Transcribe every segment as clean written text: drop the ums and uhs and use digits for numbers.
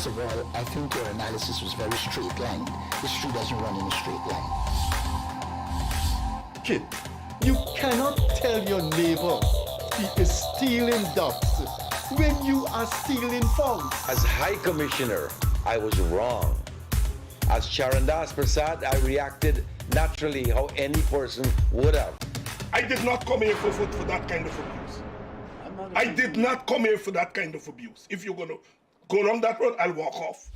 First of all, I think your analysis was very straight line. History doesn't run in a straight line. Kid, you cannot tell your neighbor he is stealing ducks when you are stealing frogs. As High Commissioner, I was wrong. As Charandas Prasad, I reacted naturally how any person would have. I did not come here for that kind of abuse. I did not come here for that kind of abuse. If you're going to go down that road, I'll walk off.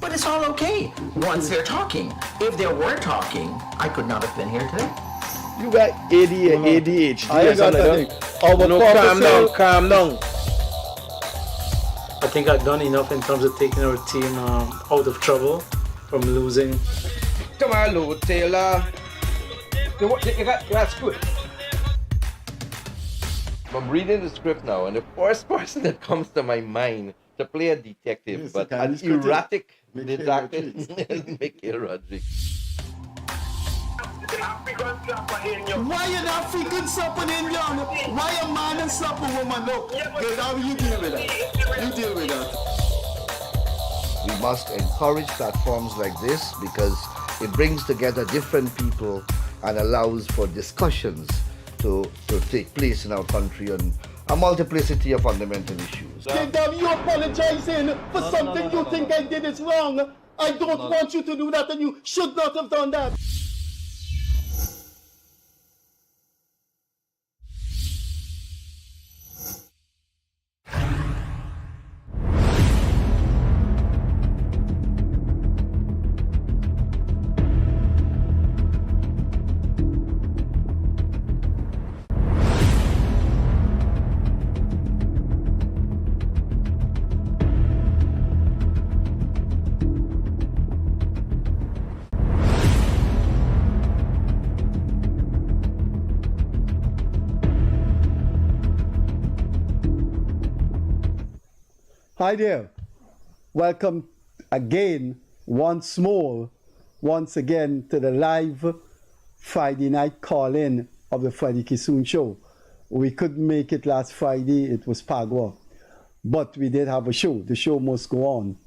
But it's all okay once they're talking. If they were talking, I could not have been here today. You got ADHD. I got that. Calm down. I think I've done enough in terms of taking our team out of trouble from losing. Come on, Lou Taylor. That's good. I'm reading the script now, and the first person that comes to my mind to play a detective, Yes, but okay, an it's good. erratic Mikhail detective Rodriguez. is Mikhail Rodriguez. Why an African slap an Indian? Why a man and slap a woman? Look, good, how you deal with that? You deal with that. We must encourage platforms like this because it brings together different people and allows for discussions to take place in our country on a multiplicity of fundamental issues. Kingdom, you apologizing for something you think I did is wrong. I don't want you to do that, and you should not have done that. Hi there. Welcome again, once again to the live Friday night call-in of the Freddie Kissoon show. We couldn't make it last Friday, it was Pagua. But we did have a show. The show must go on.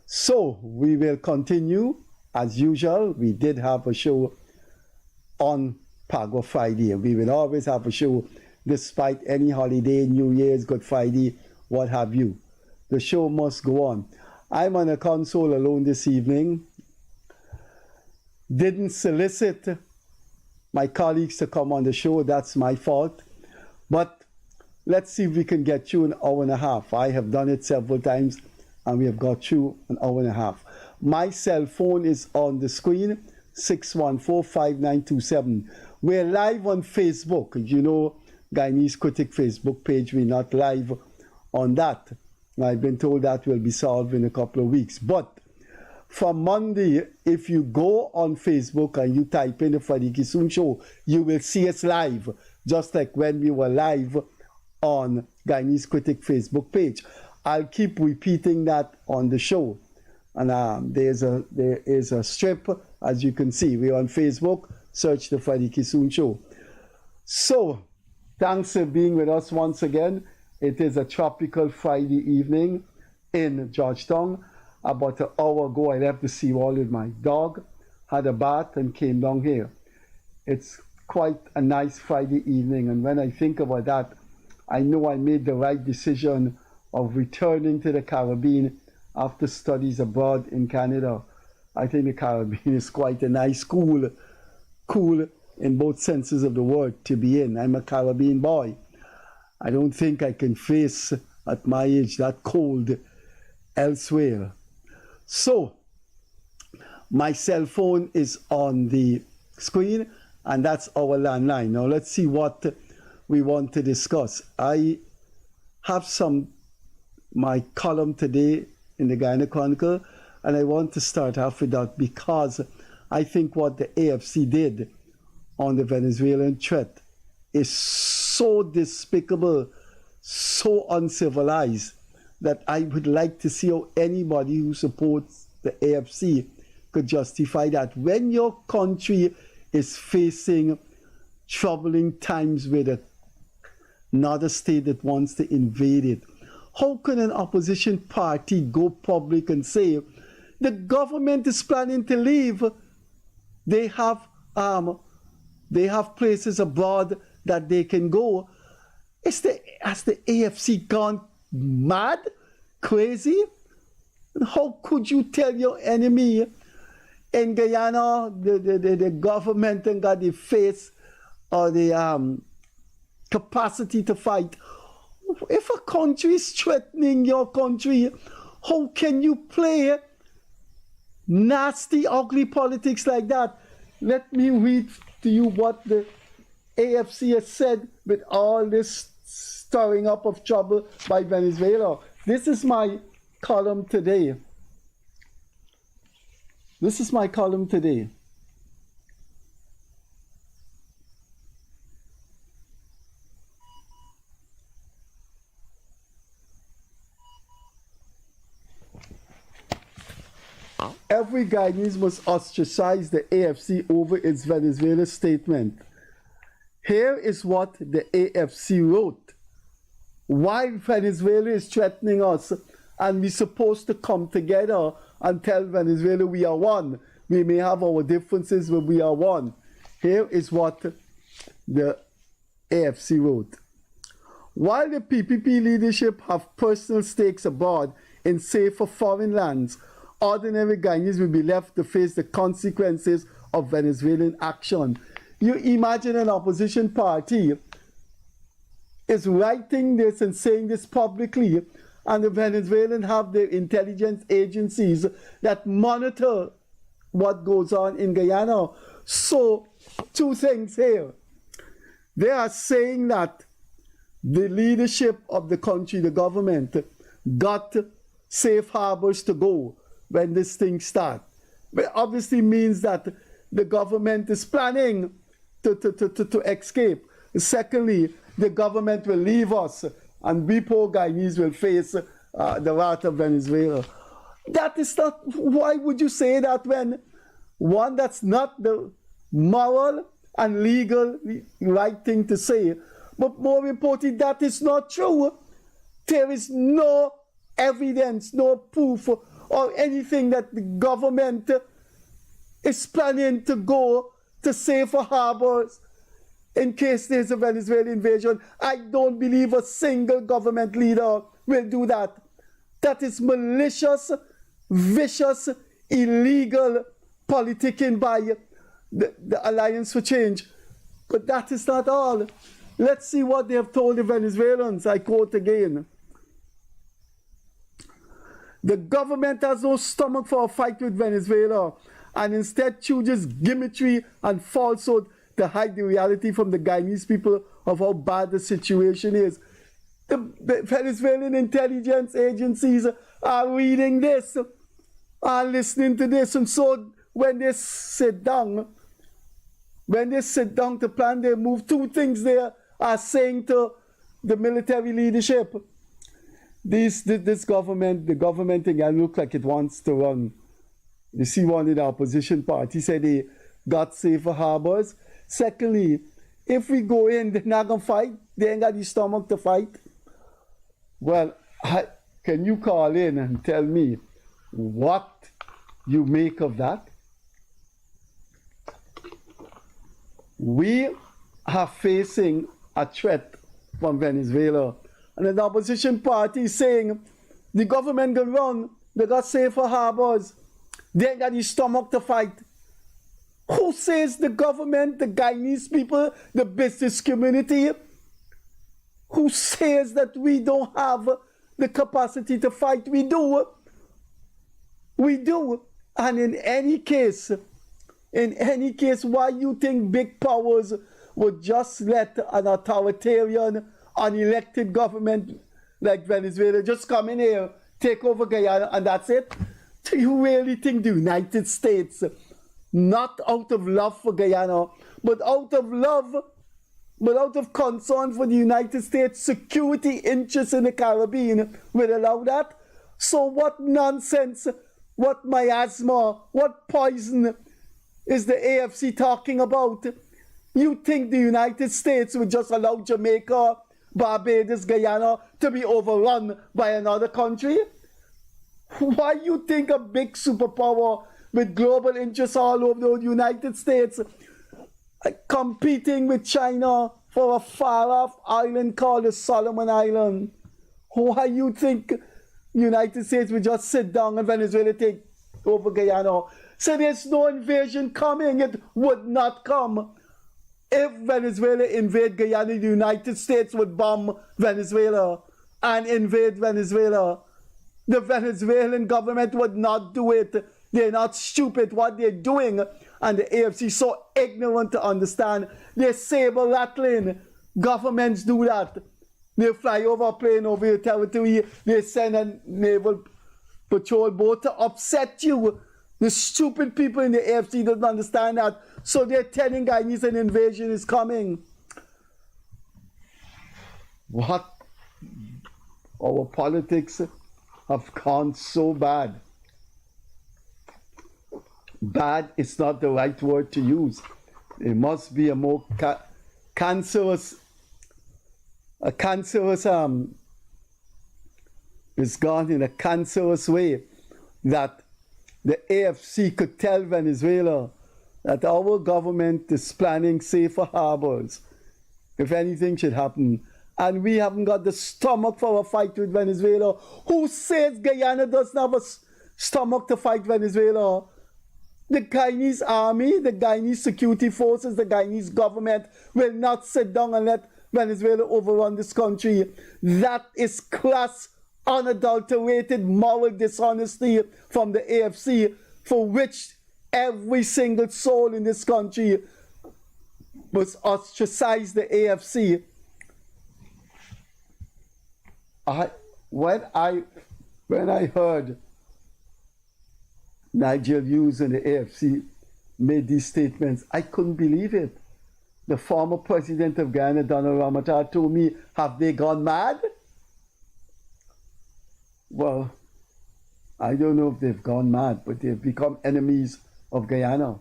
So we will continue as usual. We did have a show on Pagua Friday. We will always have a show despite any holiday, New Year's, Good Friday, what have you. The show must go on. I'm on a console alone this evening. Didn't solicit my colleagues to come on the show. That's my fault. But let's see if we can get through an hour and a half. I have done it several times and we have got through an hour and a half. My cell phone is on the screen, 614-5927. We're live on Facebook. You know, Guyanese Critic Facebook page. We're not live on that. I've been told that will be solved in a couple of weeks. But from Monday, if you go on Facebook and you type in the Freddie Kissoon show, you will see us live, just like when we were live on Guyanese Critic Facebook page. I'll keep repeating that on the show. And there is a strip, as you can see. We're on Facebook. Search the Freddie Kissoon show. So, thanks for being with us once again. It is a tropical Friday evening in Georgetown. About an hour ago, I left the seawall with my dog, had a bath, and came down here. It's quite a nice Friday evening, and when I think about that, I know I made the right decision of returning to the Caribbean after studies abroad in Canada. I think the Caribbean is quite a nice, cool in both senses of the word to be in. I'm a Caribbean boy. I don't think I can face, at my age, that cold elsewhere. So, my cell phone is on the screen, and that's our landline. Now, let's see what we want to discuss. I have my column today in the Guyana Chronicle, and I want to start off with that because I think what the AFC did on the Venezuelan threat is so despicable, so uncivilized, that I would like to see how anybody who supports the AFC could justify that. When your country is facing troubling times with another state that wants to invade it, how can an opposition party go public and say the government is planning to leave? They have places abroad that they can go. Has the AFC gone mad, crazy? How could you tell your enemy in Guyana the government ain't got the face or the capacity to fight? If a country is threatening your country, how can you play nasty, ugly politics like that? Let me read to you what the AFC has said with all this stirring up of trouble by Venezuela. This is my column today. This is my column today. Every Guyanese must ostracize the AFC over its Venezuela statement. Here is what the AFC wrote. While Venezuela is threatening us and we're supposed to come together and tell Venezuela we are one, we may have our differences, but we are one. Here is what the AFC wrote. While the PPP leadership have personal stakes abroad in safer foreign lands, ordinary Guyanese will be left to face the consequences of Venezuelan action. You imagine an opposition party is writing this and saying this publicly, and the Venezuelans have their intelligence agencies that monitor what goes on in Guyana. So, two things here. They are saying that the leadership of the country, the government, got safe harbors to go when this thing starts. But obviously means that the government is planning to escape. Secondly, the government will leave us and we poor Guyanese will face the wrath of Venezuela. That is not, why would you say that when one, that's not the moral and legal right thing to say, but more importantly, that is not true. There is no evidence, no proof or anything that the government is planning to go to safer harbors in case there's a Venezuelan invasion. I don't believe a single government leader will do that. That is malicious, vicious, illegal politicking by the Alliance for Change. But that is not all. Let's see what they have told the Venezuelans. I quote again. The government has no stomach for a fight with Venezuela and instead chooses gimmickry and falsehood to hide the reality from the Guyanese people of how bad the situation is. The Venezuelan intelligence agencies are reading this, are listening to this, and so when they sit down to plan their move, two things they are saying to the military leadership. This government, the government again look like it wants to run. You see one in the opposition party said they got safer harbors. Secondly, if we go in, they're not going to fight. They ain't got the stomach to fight. Well, can you call in and tell me what you make of that? We are facing a threat from Venezuela. And the opposition party is saying the government can run, they got safer harbors, they ain't got the stomach to fight. Who says the government, the Guyanese people, the business community? Who says that we don't have the capacity to fight? We do. We do. And in any case, why you think big powers would just let an authoritarian, unelected government like Venezuela just come in here, take over Guyana, and that's it? Do you really think the United States, not out of love for Guyana, but out of love, but out of concern for the United States security interests in the Caribbean, will allow that? So what nonsense, what miasma, what poison is the AFC talking about? You think the United States would just allow Jamaica, Barbados, Guyana to be overrun by another country? Why you think a big superpower with global interests all over the United States competing with China for a far-off island called the Solomon Island? Why you think United States would just sit down and Venezuela take over Guyana? So there's no invasion coming. It would not come. If Venezuela invade Guyana, the United States would bomb Venezuela and invade Venezuela. The Venezuelan government would not do it. They're not stupid what they're doing. And the AFC is so ignorant to understand. They're saber rattling. Governments do that. They fly over a plane over your territory. They send a naval patrol boat to upset you. The stupid people in the AFC don't understand that. So they're telling Guyanese an invasion is coming. What? Our politics have gone so bad. Bad is not the right word to use. It must be a more cancerous, it's gone in a cancerous way that the AFC could tell Venezuela that our government is planning safer harbors if anything should happen. And we haven't got the stomach for a fight with Venezuela. Who says Guyana doesn't have a stomach to fight Venezuela? The Guyanese army, the Guyanese security forces, the Guyanese government will not sit down and let Venezuela overrun this country. That is crass, unadulterated moral dishonesty from the AFC, for which every single soul in this country must ostracize the AFC. When I heard Nigel Hughes and the AFC made these statements, I couldn't believe it. The former president of Guyana, Donald Ramachar, told me, have they gone mad? Well, I don't know if they've gone mad, but they've become enemies of Guyana.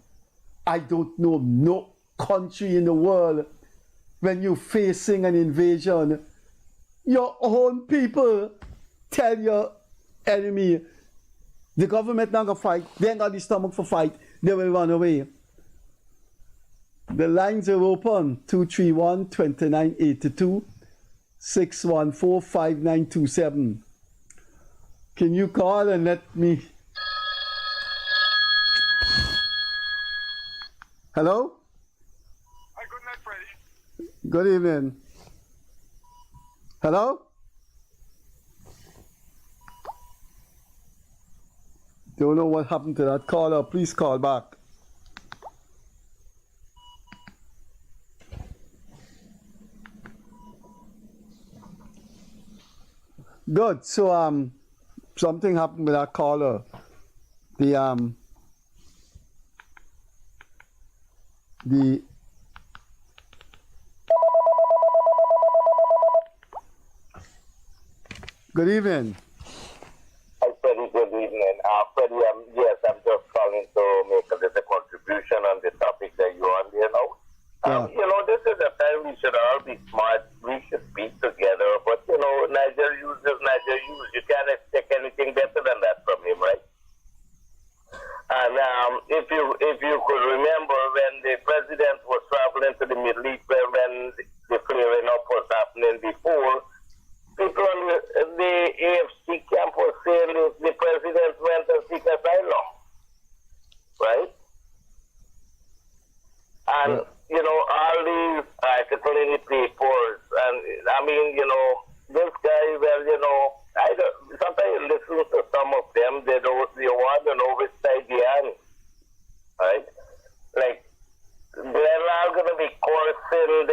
I don't know no country in the world when you're facing an invasion, your own people tell your enemy, the government not gonna fight, they ain't got the stomach for fight, they will run away. The lines are open, 231-2982, 614-5927. Can you call and let me... Hello? Hi, good night, Freddie. Good evening. Hello? Don't know what happened to that caller. Please call back. Good. So something happened with that caller. The Good evening. Hi, Freddie. Good evening. Freddie, yes, I'm just calling to make a little contribution on the topic that you're on there now. This is a time we should all be smart. We should speak together. But, Niger uses Niger use. You can't expect anything better than that from him, right? And if you could remember when the president was traveling to the Middle East, when the clearing up was happening before, people on the AFC camp were saying the president went to seek asylum, right? And, all these articles in the papers, and this guy, sometimes you listen to some of them, they want to know which side they are, right? Like, they're all going to be coursing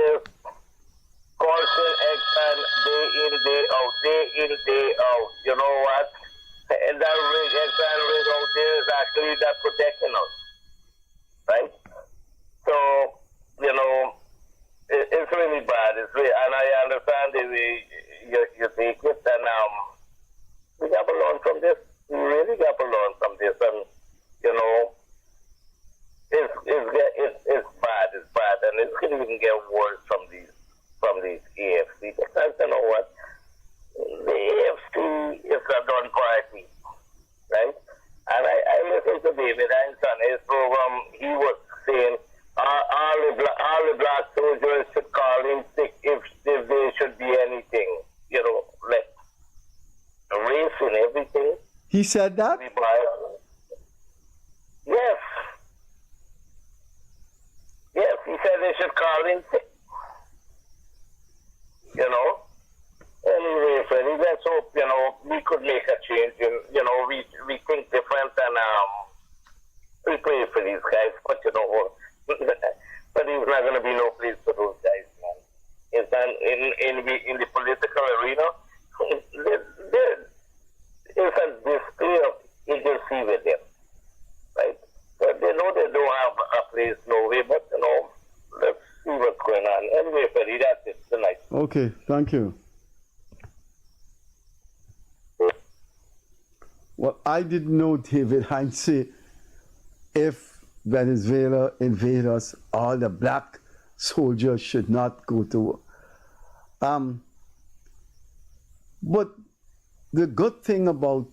Exxon day in, day out. You know what? And that Exxon rig out there is actually that protecting us, right? So, it's really bad. It's really, and I understand the way you take it, and we got to learn from this. We really got to learn from this, and it's bad. It's bad, and it's going to even get worse from these AFC. Because and everything. He said that? We buy. Yes. Yes, he said they should call in sick. You know? Anyway, Freddie, let's hope, we could make a change. And, we think different and we pray for these guys. But, but there's not going to be no place for those guys, man. It's in the political arena, it's a display of agency with them, right? But they know they don't have a place nowhere, but, let's see what's going on. Anyway, Freddie, that's it tonight. Okay, thank you. Well, I didn't know, David Hines, say if Venezuela invade us, all the black soldiers should not go to war. But the good thing about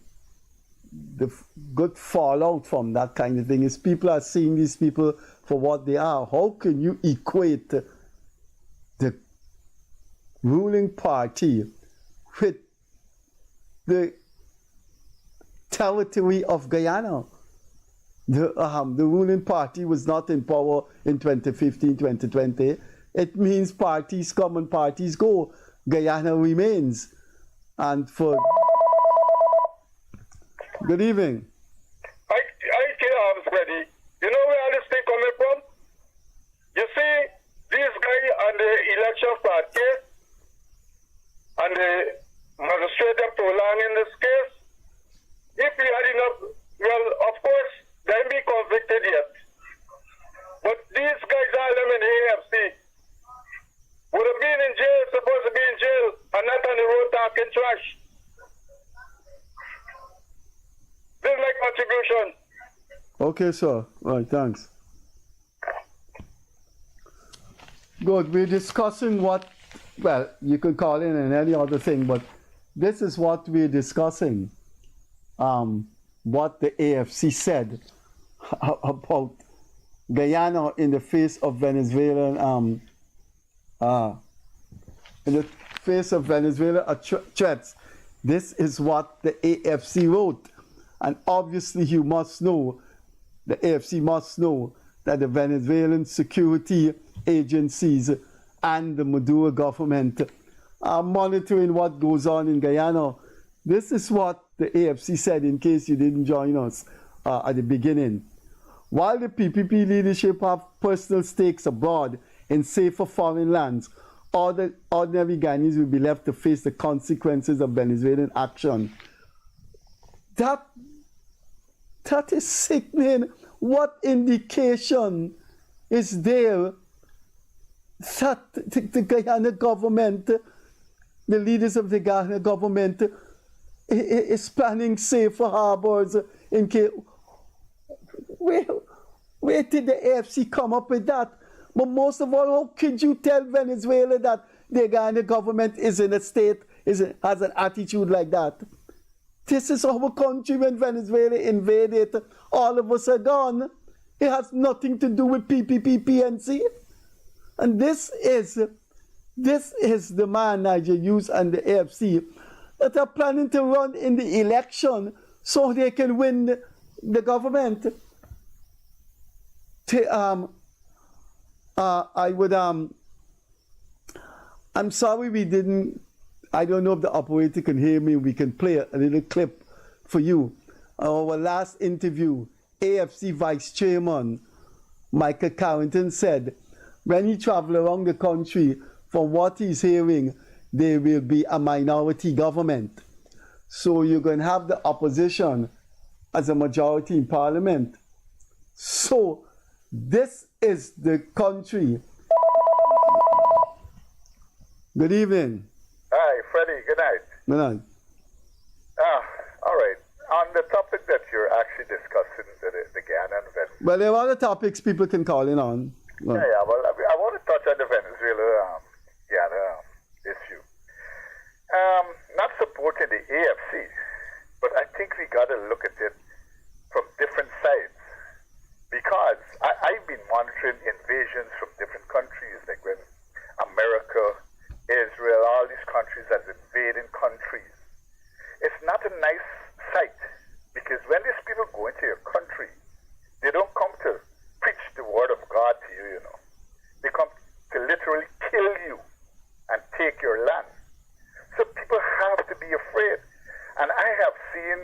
the good fallout from that kind of thing is people are seeing these people for what they are. How can you equate the ruling party with the territory of Guyana? The ruling party was not in power in 2015, 2020. It means parties come and parties go. Guyana remains. And for... Good evening. I Freddie. You know where all this thing coming from? You see, this guy on the election fraud case, and the magistrate have prolonging this case, if he had enough, well, of course, they'll be convicted yet. But these guys, all them in the AFC, would have been in jail, supposed to be in jail, and not on the road talking trash. This is my contribution. Okay, sir. All right, thanks. Good. We're discussing what, well, you could call in and any other thing, but this is what we're discussing. What the AFC said about Guyana in the face of Venezuelan, threats. This is what the AFC wrote. And obviously you must know, the AFC must know that the Venezuelan security agencies and the Maduro government are monitoring what goes on in Guyana. This is what the AFC said, in case you didn't join us at the beginning. While the PPP leadership have personal stakes abroad in safer foreign lands, all the ordinary Guyanese will be left to face the consequences of Venezuelan action. That is sickening. What indication is there that the Guyana government, the leaders of the Guyana government, is planning safer harbors in case? Where did the AFC come up with that? But most of all, how could you tell Venezuela that the Guyana government is in a state, has an attitude like that? This is our country. When Venezuela invaded, all of us are gone. It has nothing to do with PPP, PNC. And this is the man, Niger Hughes and the AFC, that are planning to run in the election so they can win the government. I'm sorry we didn't, I don't know if the operator can hear me. We can play a little clip for you. Our last interview, AFC Vice Chairman Michael Carrington said, when he travels around the country, from what he's hearing, there will be a minority government. So you're going to have the opposition as a majority in parliament. So this is the country. Good evening. Hi, Freddie. Good night. Good night. All right. On the topic that you're actually discussing, the Guyana and Venezuela. Well, there are other topics people can call in on. Well, Yeah, well, I want to touch on the Venezuela Guyana issue. Not supporting the AFC, but I think we got to look at it from different sides. Because I've been monitoring invasions from different countries, like when America, Israel, all these countries as invading countries. It's not a nice when these people go into your country, they don't come to preach the word of God to you, you know. They come to literally kill you and take your land. So people have to be afraid. And I have seen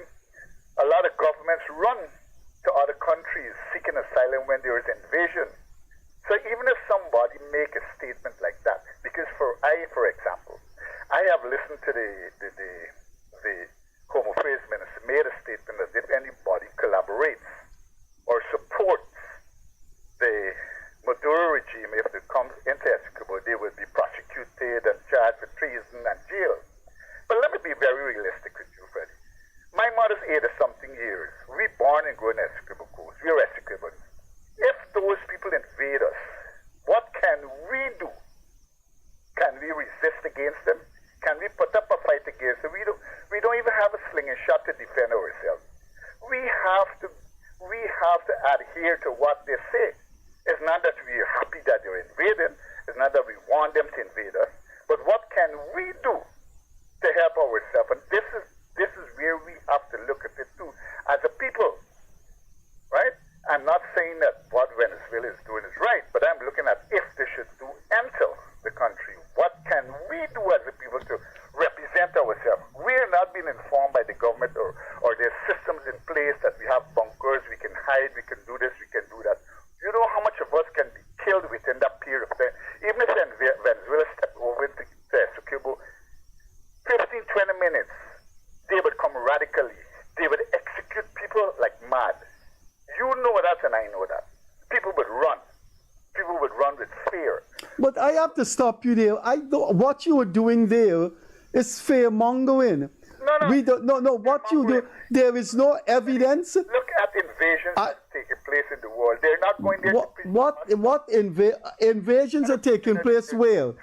a lot of governments run to other countries seeking asylum when there is invasion. So even if somebody make a statement like that, because for example, I have listened to the Home Affairs Minister made a statement that if anybody collaborates or supports the Maduro regime, if it comes into Essequibo, they will be prosecuted and charged with treason and jail. But let me be very realistic with you, Freddie. My mother's 80-something years. We born and grown in Essequibo Coast. We're Essequibans. If those people invade us, what can we do? Can we resist against them? Can we put up a fight against them? We don't even have a sling and shot to defend ourselves. We have to adhere to what they say. It's not that we are happy that they're invading. It's not that we want them to invade us. But what can we do to help ourselves? And this is where we have to look at it too, as a people, right? I'm not saying that what Venezuela is doing is right, but I'm looking at if they should do enter the country. What can we do as a people to represent ourselves? We're not being informed by the government or there's systems in place that we have bunkers, we can hide, we can do this, we can do that. You know how much of us can be killed within that period of time? Even if Venezuela stepped over to Essequibo, 15, 20 minutes, they would come radically. They would execute people like mad. You know that and I know that. People would run. People would run with fear. But I have to stop you there. What you are doing there is fear-mongering. No. What you do, there is no evidence. Look at invasions that's taking place in the world. They're not going there invasions are taking place where?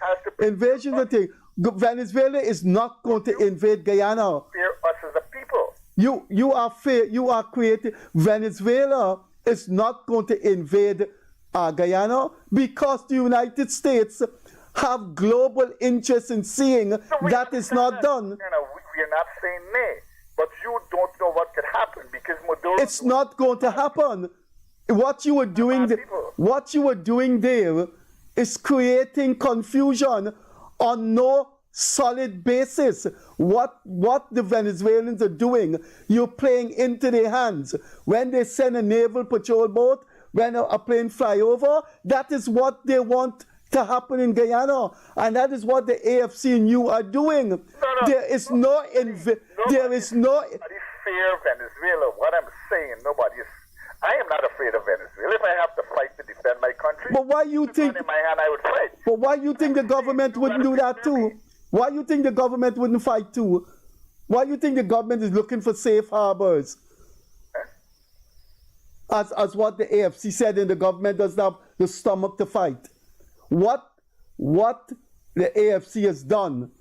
Invasions are taking. Venezuela is not going to invade Guyana. Fear us as a people. You are creating. Venezuela is not going to invade Guyana because the United States have global interest in seeing that is not done. We're not saying nay, but you don't know what could happen because Maduro. It's not going to happen. What you are doing there is creating confusion on no solid basis. What the Venezuelans are doing, you're playing into their hands. When they send a naval patrol boat, when a plane fly over, that is what they want to happen in Guyana, and that is what the AFC and you are doing. There is no fear Venezuela. What I'm saying, I am not afraid of Venezuela. If I have to fight to defend my country, but why you think? In my hand, I would fight. But why you think the government wouldn't do that too? Why you think the government wouldn't fight too? Why you think the government is looking for safe harbors? As what the AFC said, and the government doesn't have the stomach to fight. What the AFC has done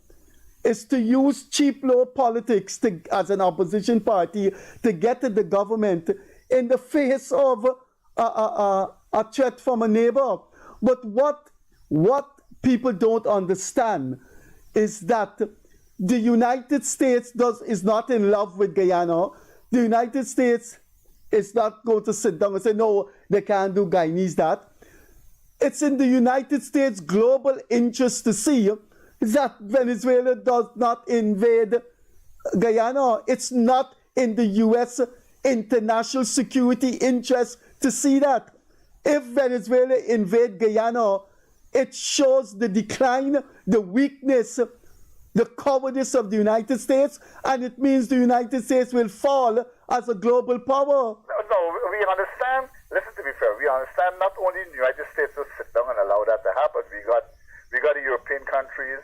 is to use cheap law politics as an opposition party to get at the government in the face of a threat from a neighbor. But what people don't understand is that the United States is not in love with Guyana. The United States is not going to sit down and say, no, they can't do Guyanese that. It's in the United States' global interest to see that Venezuela does not invade Guyana. It's not in the U.S. international security interest to see that. If Venezuela invade Guyana, it shows the decline, the weakness, the cowardice of the United States, and it means the United States will fall as a global power. No, we understand. Listen to me, fair. We understand not only the United States will sit down and allow that to happen. We got the European countries.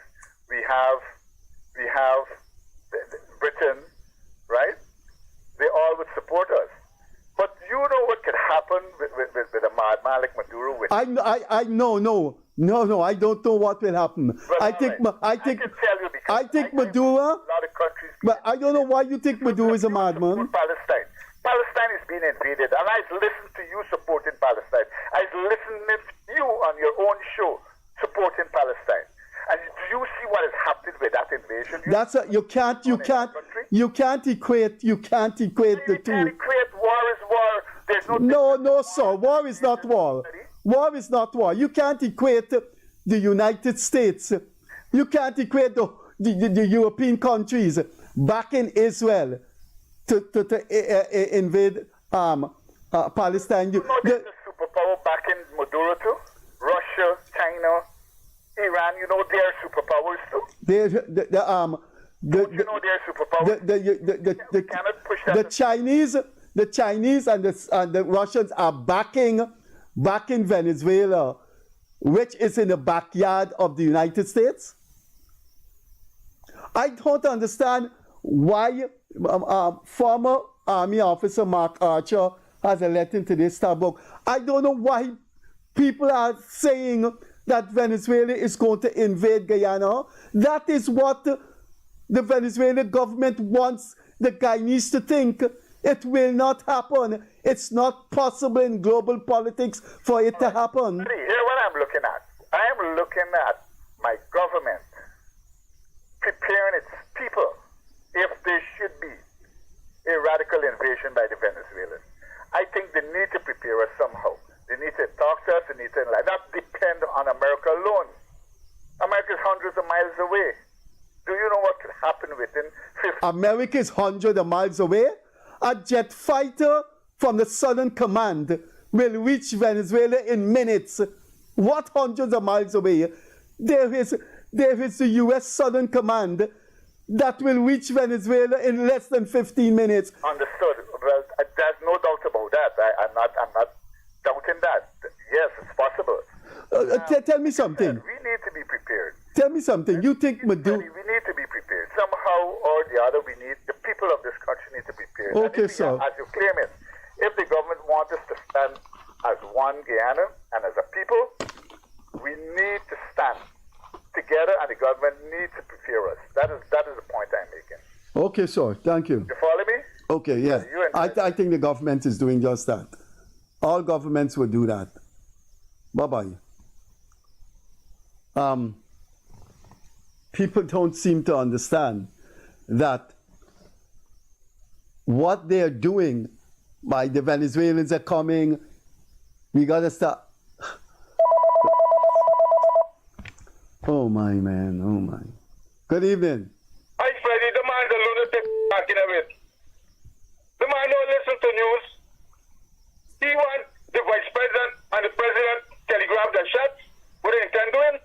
We have Britain, right? They all would support us. But you know what could happen with a madman like Maduro? No, I don't know what will happen. Well, I can tell you because I think Maduro. A lot of countries. But I don't know why you think Maduro is a madman. Palestine is being invaded, and I've listened to you supporting Palestine. I've listened to you on your own show supporting Palestine. And do you see what is happening with that invasion? You can't. You can't equate the You can't two. equate war is war. There's No, sir. War is not war. War is not war. You can't equate the United States. You can't equate the European countries backing Israel to invade Palestine. There's a superpower backing Maduro too. Russia, China, Iran. You know they're superpowers too. They're cannot push that. The Chinese and the Russians are backing Venezuela, which is in the backyard of the United States. I don't understand why former Army officer Mark Archer has a letter to this book. I don't know why people are saying that Venezuela is going to invade Guyana. That is what the Venezuelan government wants the Guyanese to think. It will not happen. It's not possible in global politics for it to happen. Here's what I'm looking at. I am looking at my government preparing its people if there should be a radical invasion by the Venezuelans. I think they need to prepare us somehow. They need to talk to us. They need to not depend on America alone. America is hundreds of miles away. Do you know what could happen within 50? America is hundreds of miles away. A jet fighter from the Southern Command will reach Venezuela in minutes. What hundreds of miles away? There is the U.S. Southern Command that will reach Venezuela in less than 15 minutes. Understood. Well, there's no doubt about that. I'm not doubting that. Yes, it's possible. Tell me something. We need to be prepared. Tell me something. You think Maduro... We need to be prepared. Somehow or the other, the people of this country need to be prepared. Okay, sir. As you claim it, if the government wants us to stand as one Guyana and as a people, we need to stand together, and the government needs to prepare us. That is the point I'm making. Okay, sir. Thank you. You follow me? Okay, yeah. I think the government is doing just that. All governments will do that. Bye-bye. People don't seem to understand that what they're doing by the Venezuelans are coming, we got to start. Oh my man, oh my. Good evening. Hi Freddie, the man's a lunatic talking of it. The man don't listen to news. He wants the vice president and the president telegraph their shots. What they intend doing?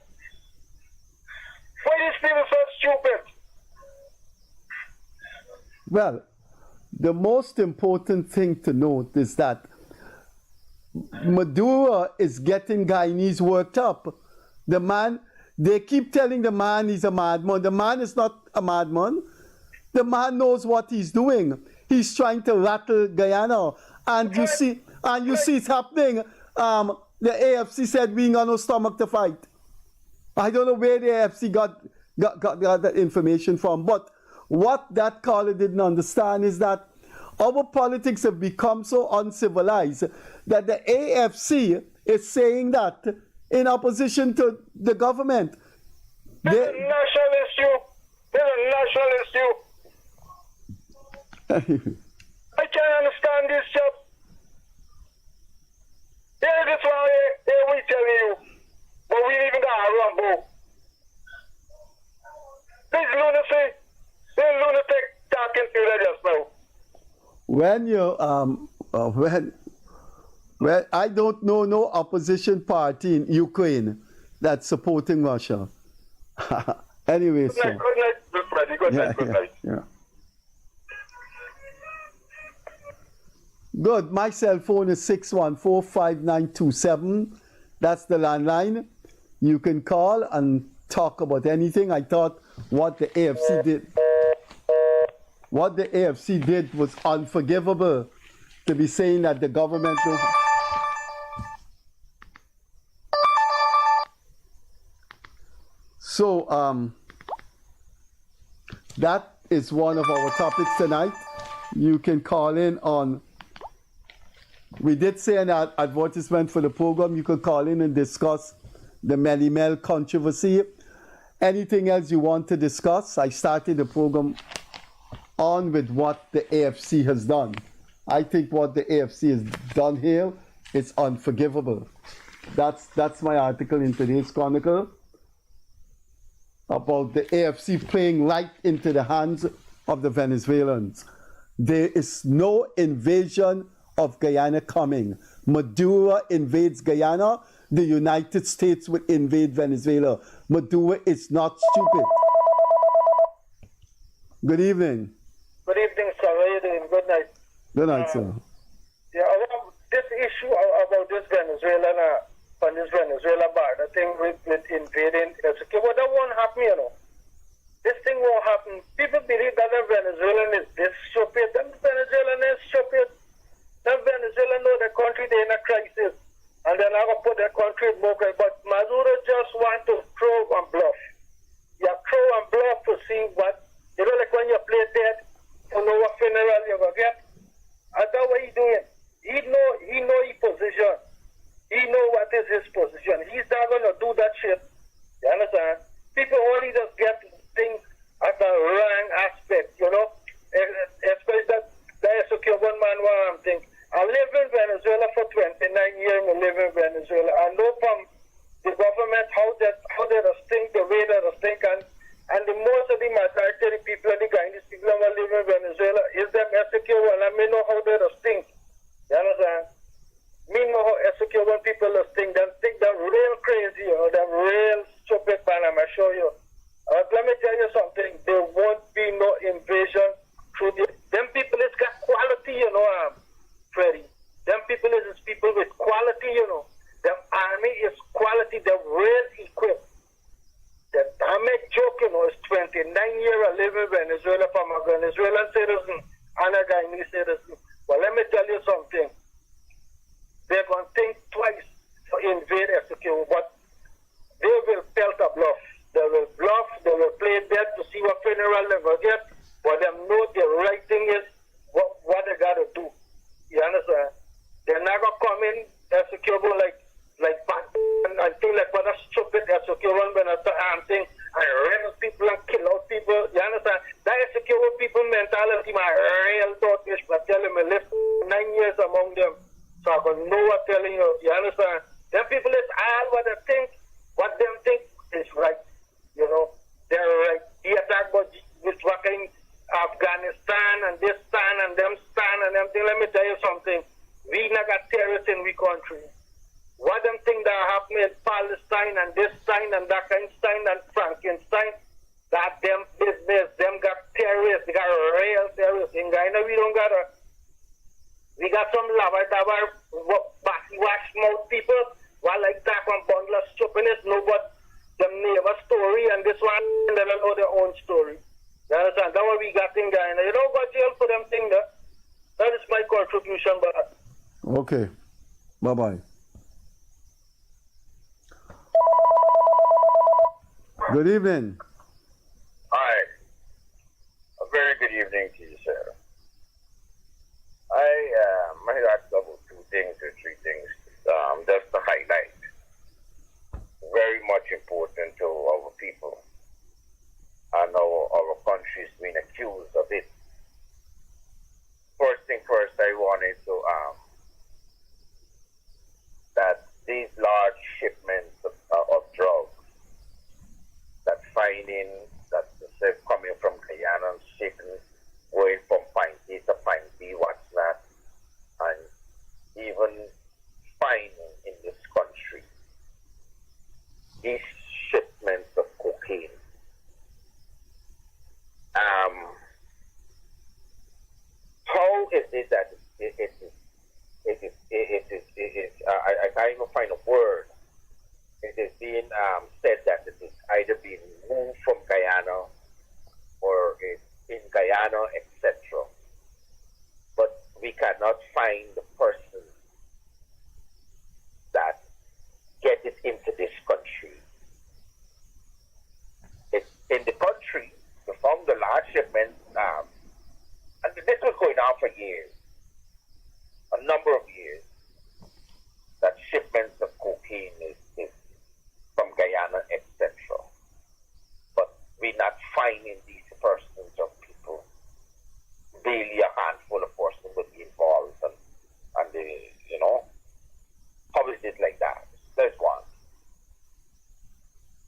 Why is people so stupid? Well, the most important thing to note is that Maduro is getting Guyanese worked up. The man, they keep telling the man he's a madman. The man is not a madman. The man knows what he's doing. He's trying to rattle Guyana. And you see it's happening. The AFC said we ain't got no stomach to fight. I don't know where the AFC got that information from. But what that caller didn't understand is that our politics have become so uncivilized that the AFC is saying that in opposition to the government. There's a national issue. There's a national issue. I can't understand this job. Here this one here we tell you. But we even got a rumble. This lunacy, this lunatic talking to you just now. When you well, I don't know no opposition party in Ukraine that's supporting Russia. Anyway, good night, good Friday. Good night, good night. Yeah. Good. My cell phone is 614-5927. That's the landline. You can call and talk about anything. I thought what the AFC did was unforgivable, to be saying that the government don't. So that is one of our topics tonight. You can call in on. We did say an advertisement for the program. You could call in and discuss the Melly Mel controversy. Anything else you want to discuss? I started the program on with what the AFC has done. I think what the AFC has done here is unforgivable. That's my article in today's Chronicle about the AFC playing right into the hands of the Venezuelans. There is no invasion of Guyana coming. Maduro invades Guyana, the United States would invade Venezuela. Maduro is not stupid. Good evening. Good evening, sir. How are you doing? Good night. Good night, sir. Yeah, this issue about this Venezuela border thing with invading, well, that won't happen, you know. This thing won't happen. People believe that the Venezuelan is this stupid. Them Venezuelan is stupid. Them Venezuelan know the country they're in a crisis. And they're not going to put their country in more crisis. But Maduro just want to throw and bluff. You throw and bluff to see what, you know, like when you play dead, you know what funeral you're going to get. And that's what he's doing. He know his position. He know what is his position. He's not going to do that shit. You understand? People only just get things at the wrong aspect, you know? Especially that there's a Cuban man where I'm thinking, I live in Venezuela for 29 years, I live in Venezuela. I know from the government how they just think, the way they just think, and the most of the majority of the people, the Guyanese people who live in Venezuela, is them insecure, and I may know how they just think. You understand? Me know how insecure when people just think they're real crazy, you know, they're real stupid, man, I'm going to show you. Let me tell you something, there won't be no invasion through them people, it's got quality, you know, Freddie. Them people is people with quality, you know. Them army is quality, they're well equipped. The damn joke, you know, is 29 years I live in Venezuela from a Venezuelan citizen and a Guyanese citizen. But let me tell you something. They're going to think twice to invade Ezekiel, but they will pelt a bluff. They will bluff, they will play dead to see what funeral they will get, but they know the right thing is what they got to do. You understand? They're not going to come in Ezekiel like back and think like what a stupid Ezekiel when I start thing and raise people and kill out people. You understand? That Ezekiel people mentality, my real thought is, I tell them I lived 9 years among them. So I can know what I'm telling you. You understand? Them people is all what they think, what them think is right. You know, they're right. He attacked with fucking Afghanistan and this stand and them stand and them thing. Let me tell you something. We not got terrorists in we country. What them think that happened in Palestine and this sign and that kind of sign and Frankenstein, that them business, them got terrorists, they got real terrorists. In Guyana, we don't got we got some lava-dava, wash mouth people, while like that one bundle of stupidness, know what them neighbor story and this one, and they don't know their own story. You understand? That's what we got in Guyana. You don't go to jail for them thing there. That is my contribution, but Okay. Bye-bye. Good evening. Hi. A very good evening to you, sir. I might ask about 2 things or 3 things, just to highlight. Very much important to our people. I know our country is being accused of it. First thing first, I wanted to that these large shipments of drugs that finding that say coming from Guyana and shipping going from point A to point B, what's that, and even finding in this country these shipments of cocaine. How is it that I can't even find a word. It is being said that it is either being moved from Guyana or it's in Guyana, etc. But we cannot find the person that get it into this country. It's in the country, we found the large shipment, and this was going on for years, a number of years, that shipments of cocaine is from Guyana, etc. But we're not finding these persons or people really a handful of persons would be involved, and they, you know, how is it like that? There's one.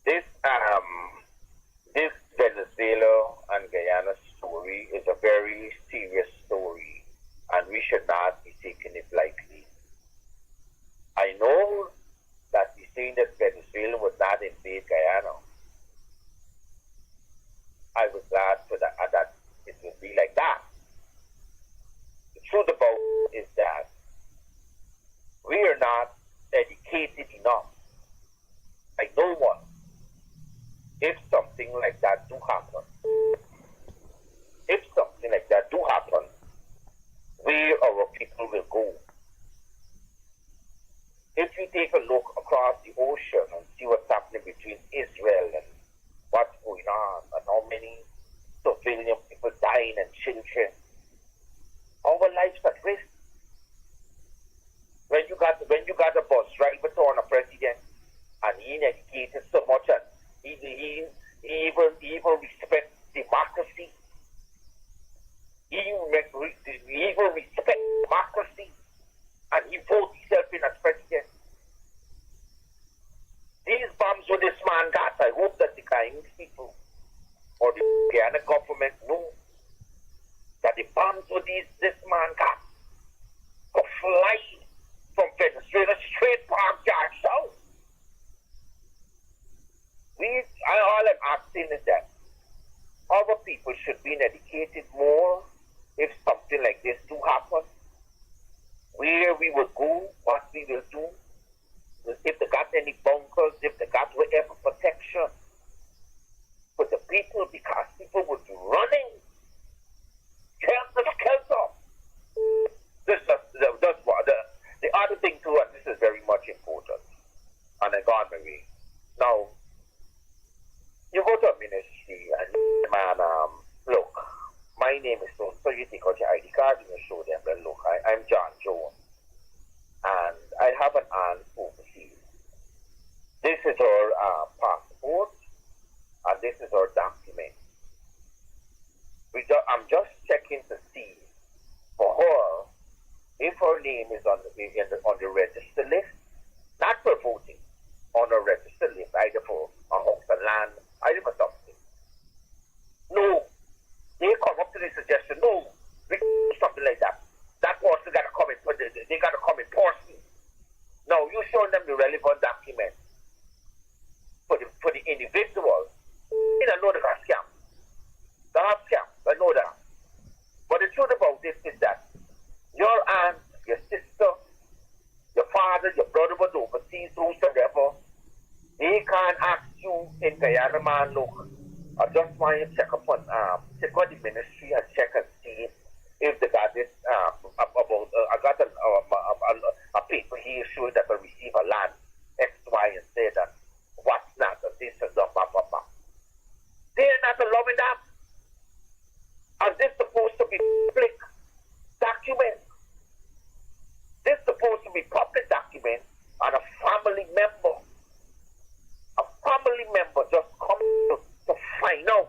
This Venezuela and Guyana story is a very serious story, and we should not be taking it lightly. I know that he's saying that Venezuela would not invade Guyana. I was glad for that it would be like that. The truth about it is that we are not educated enough. I know one. If something like that do happen, where our people will go. If you take a look across the ocean and see what's happening between Israel and what's going on, and how many civilian people dying and children, our lives at risk. When you got a bus driver on a president, and he educated so much, and he even respects democracy. He even respects democracy, and he votes himself in as president. These bombs with this man got, I hope that the Chinese people or the Guyana government know that the bombs with this man got could fly from Venezuela straight past George South. All I'm asking is that our people should be educated more if something like this do happen. Where we will go, what we will do, if they got any bunkers, if they got whatever protection for the people, because people would be running. Kelter. The other thing too, and this is very much important, and I got my way. Now, you go to a ministry and man, look, my name is so you take out your ID card and you show them that look, I'm John Jones, and I have an aunt overseas. This is our passport, and this is our document. I'm just checking to see for her if her name is on the register list, not for voting, on the register list, either for a house and land, either for something. No, they come up to the suggestion, no, we something like that. That person got to come in, they got to come in person. Now, you show them the relevant document for the individual. You don't know the scam. They have scam, I know that. But the truth about this is that your aunt, your sister, your father, your brother was overseas, whosoever, they can't ask you in Guyana, man, look, I just want you to check on the ministry and check and see if they got this, I got a paper here showing that I receive a land, X, Y, and Z, and what's not, and this and that, blah, blah, blah. They're not allowing that. And this is supposed to be public document. This is supposed to be public document, and a family member just come to find out,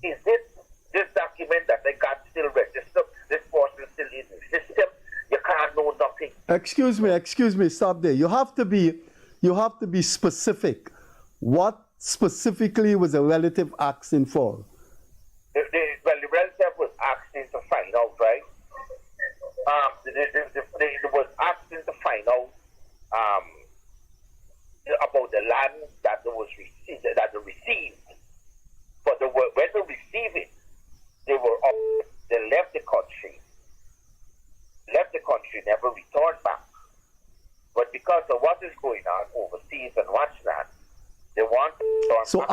is this document that they got still registered, this person still in the system, you can't know nothing. Excuse me, stop there. You have to be specific. What specifically was a relative asking for? The relative was asking to find out, right? They was asking to find out about the land that they received. But when they received it, they left the country, never returned back. But because of what is going on overseas and what's not, they want to return So back.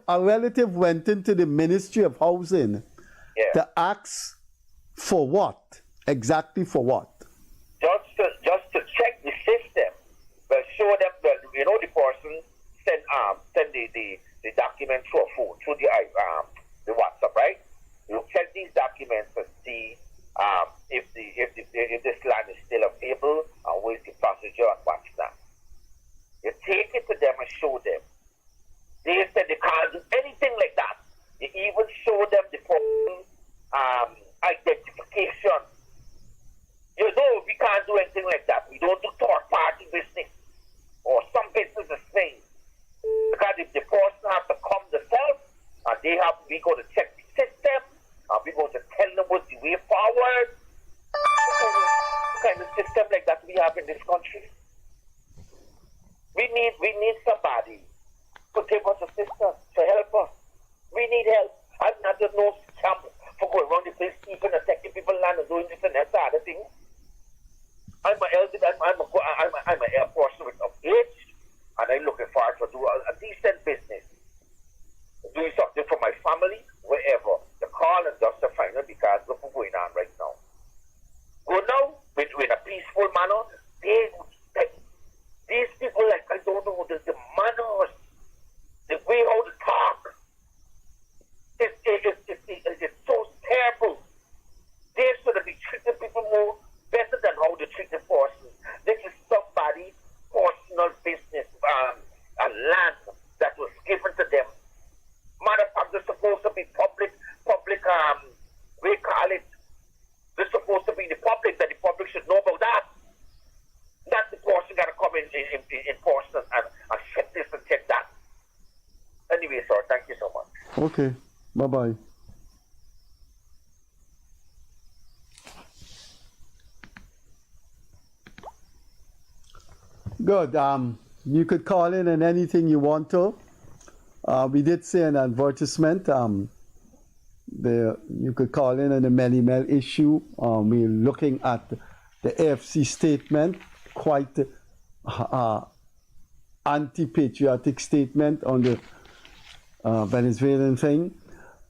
a relative went into the Ministry of Housing to ask for what? Exactly for what? Just to check the system. Well, show them, the person send the document through a phone, through the WhatsApp, right? You check these documents and see if this land is still available and what is the procedure and what's not. You take it to them and show them. They said they can't do anything like that. You even show them the person this people and taking people land and doing this and that other thing. I'm an Air Force of age, and I'm looking forward to do a decent business. Doing something for my family, wherever. The call and just the final because of what's going on right now. Go now, in a peaceful manner. These people, like, I don't know, the manners, the way how to talk. It's so terrible. They should be treating people more better than how they treat the persons. This is somebody's personal business and land that was given to them. Matter of fact, they're supposed to be public, we call it, they're supposed to be the public, that the public should know about that. That the person got to come in person and set this and check that. Anyway, sir, thank you so much. Okay, bye-bye. Good. You could call in on anything you want to. We did say an advertisement. You could call in on the Melly Mel issue. We're looking at the AFC statement, quite anti-patriotic statement on the Venezuelan thing.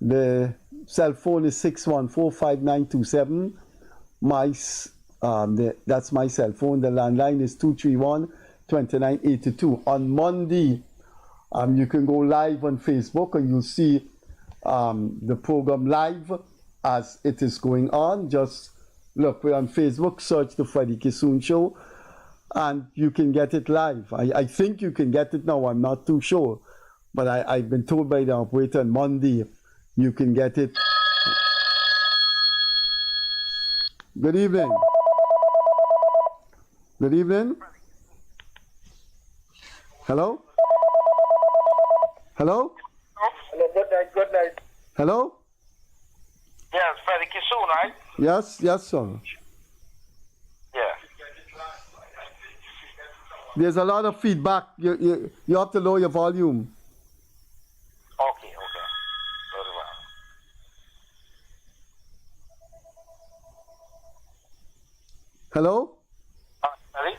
The cell phone is 614-5927. That's my cell phone. The landline is 231-2982. On Monday, you can go live on Facebook and you'll see the program live as it is going on. Just look, we're on Facebook, search the Freddie Kissoon Show, and you can get it live. I think you can get it now, I'm not too sure. But I've been told by the operator on Monday you can get it. Good evening. Good evening. Hello? Hello? Hello, good night. Hello? Yes, Freddie Kissoon, right? Yes, sir. Yeah. There's a lot of feedback. You have to lower your volume. Okay. Very well. Hello? Ready?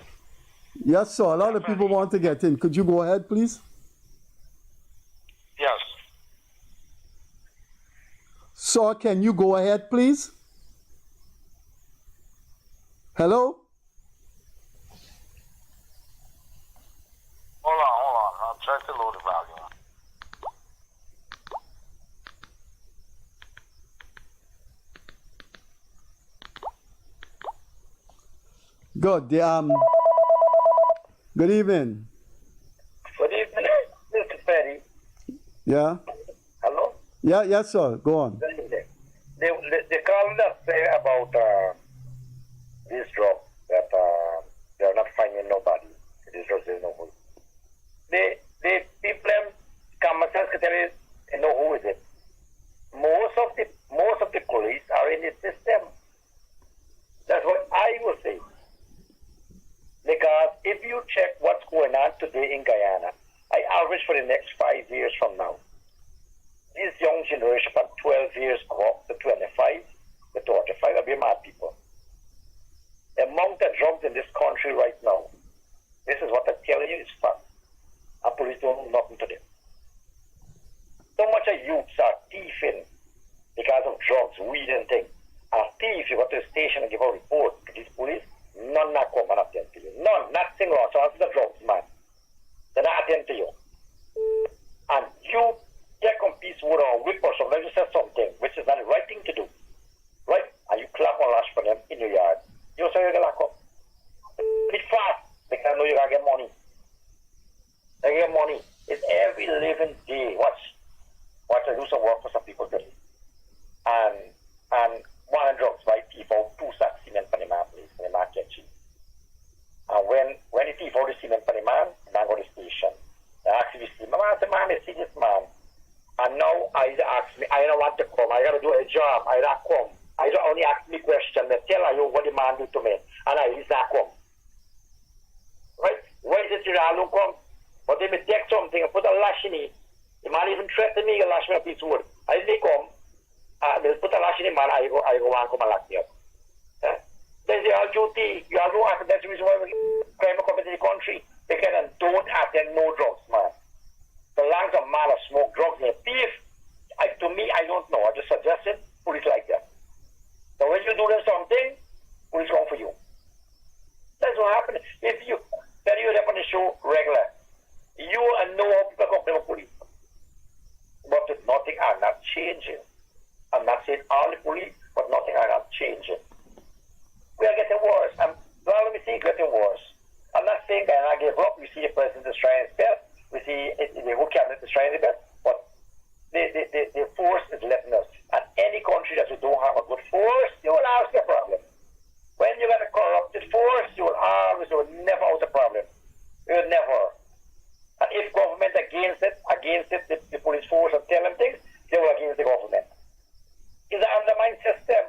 Yes, sir. A lot of people want to get in. Could you go ahead, please? Yes. Sir, can you go ahead, please? Hello? Hold on. I'll try to lower the volume. Good. Good evening. Good evening, Mr. Freddie. Yeah? Hello? Yes, sir. Go on. Good evening. They called us say about this drug that they're not finding nobody. This drug is no good. The people common sense can tell you they know who is it. Most of the police are in the system. That's what I will say. Because if you check what's going on today in Guyana, I average for the next 5 years from now, this young generation from 12 years go up to 25, to 35 will be mad people. The amount of drugs in this country right now, this is what I'm telling you is fact. And police don't do nothing to them. So much of youths are thieving because of drugs, weed and things. And a thief, you go to the station and give a report to these police, none not come and attend to you. None, nothing wrong. So that's the drugs, man. They're not attend to you. And you take on piece wood or whip or something, you say something which is not the right thing to do. Right? And you clap on lash for them in your yard. You say you're going to lock up. Pretty fast, because I know you're going to get money. They get money. It's every living day. Watch I do some work for some people today. And one of drugs, right? Thief out 2 sacks cement for the man, please, for the market cheap. And when the thief out the cement for the man go to the station. They ask me, I say, man, I see this man. And now I ask me, I don't want to come. I got to do a job. I don't come. I don't only ask me question. They tell you what the man do to me. And I just not come. Right? Why is it you don't come? But they may take something and put a lash in it. The man even threatened me to lash me a piece of wood. I didn't come. they'll put a lash in the man, I go come and lock me up. There's your duty. You all don't have to, that's the reason why crime come into the country. They can don't attend no drugs, man. The lands of man of smoke drugs and thief, to me, I don't know. I just suggested police like that. So when you do them something, police come for you. That's what happened. If you tell you that on the show regular, you know how people come to the police. But nothing are not changing. I'm not saying all the police, but nothing are not changing. We are getting worse. Well, let me see, getting worse. I'm not saying that I give up. We see the president is trying his best. We see the whole cabinet is trying his best. But the force is letting us. And any country that you don't have a good force, you will always get a problem. When you got a corrupted force, you will never have a problem. You will never. And if government against it, the police force and tell them things, they will against the government. It's an undermined system.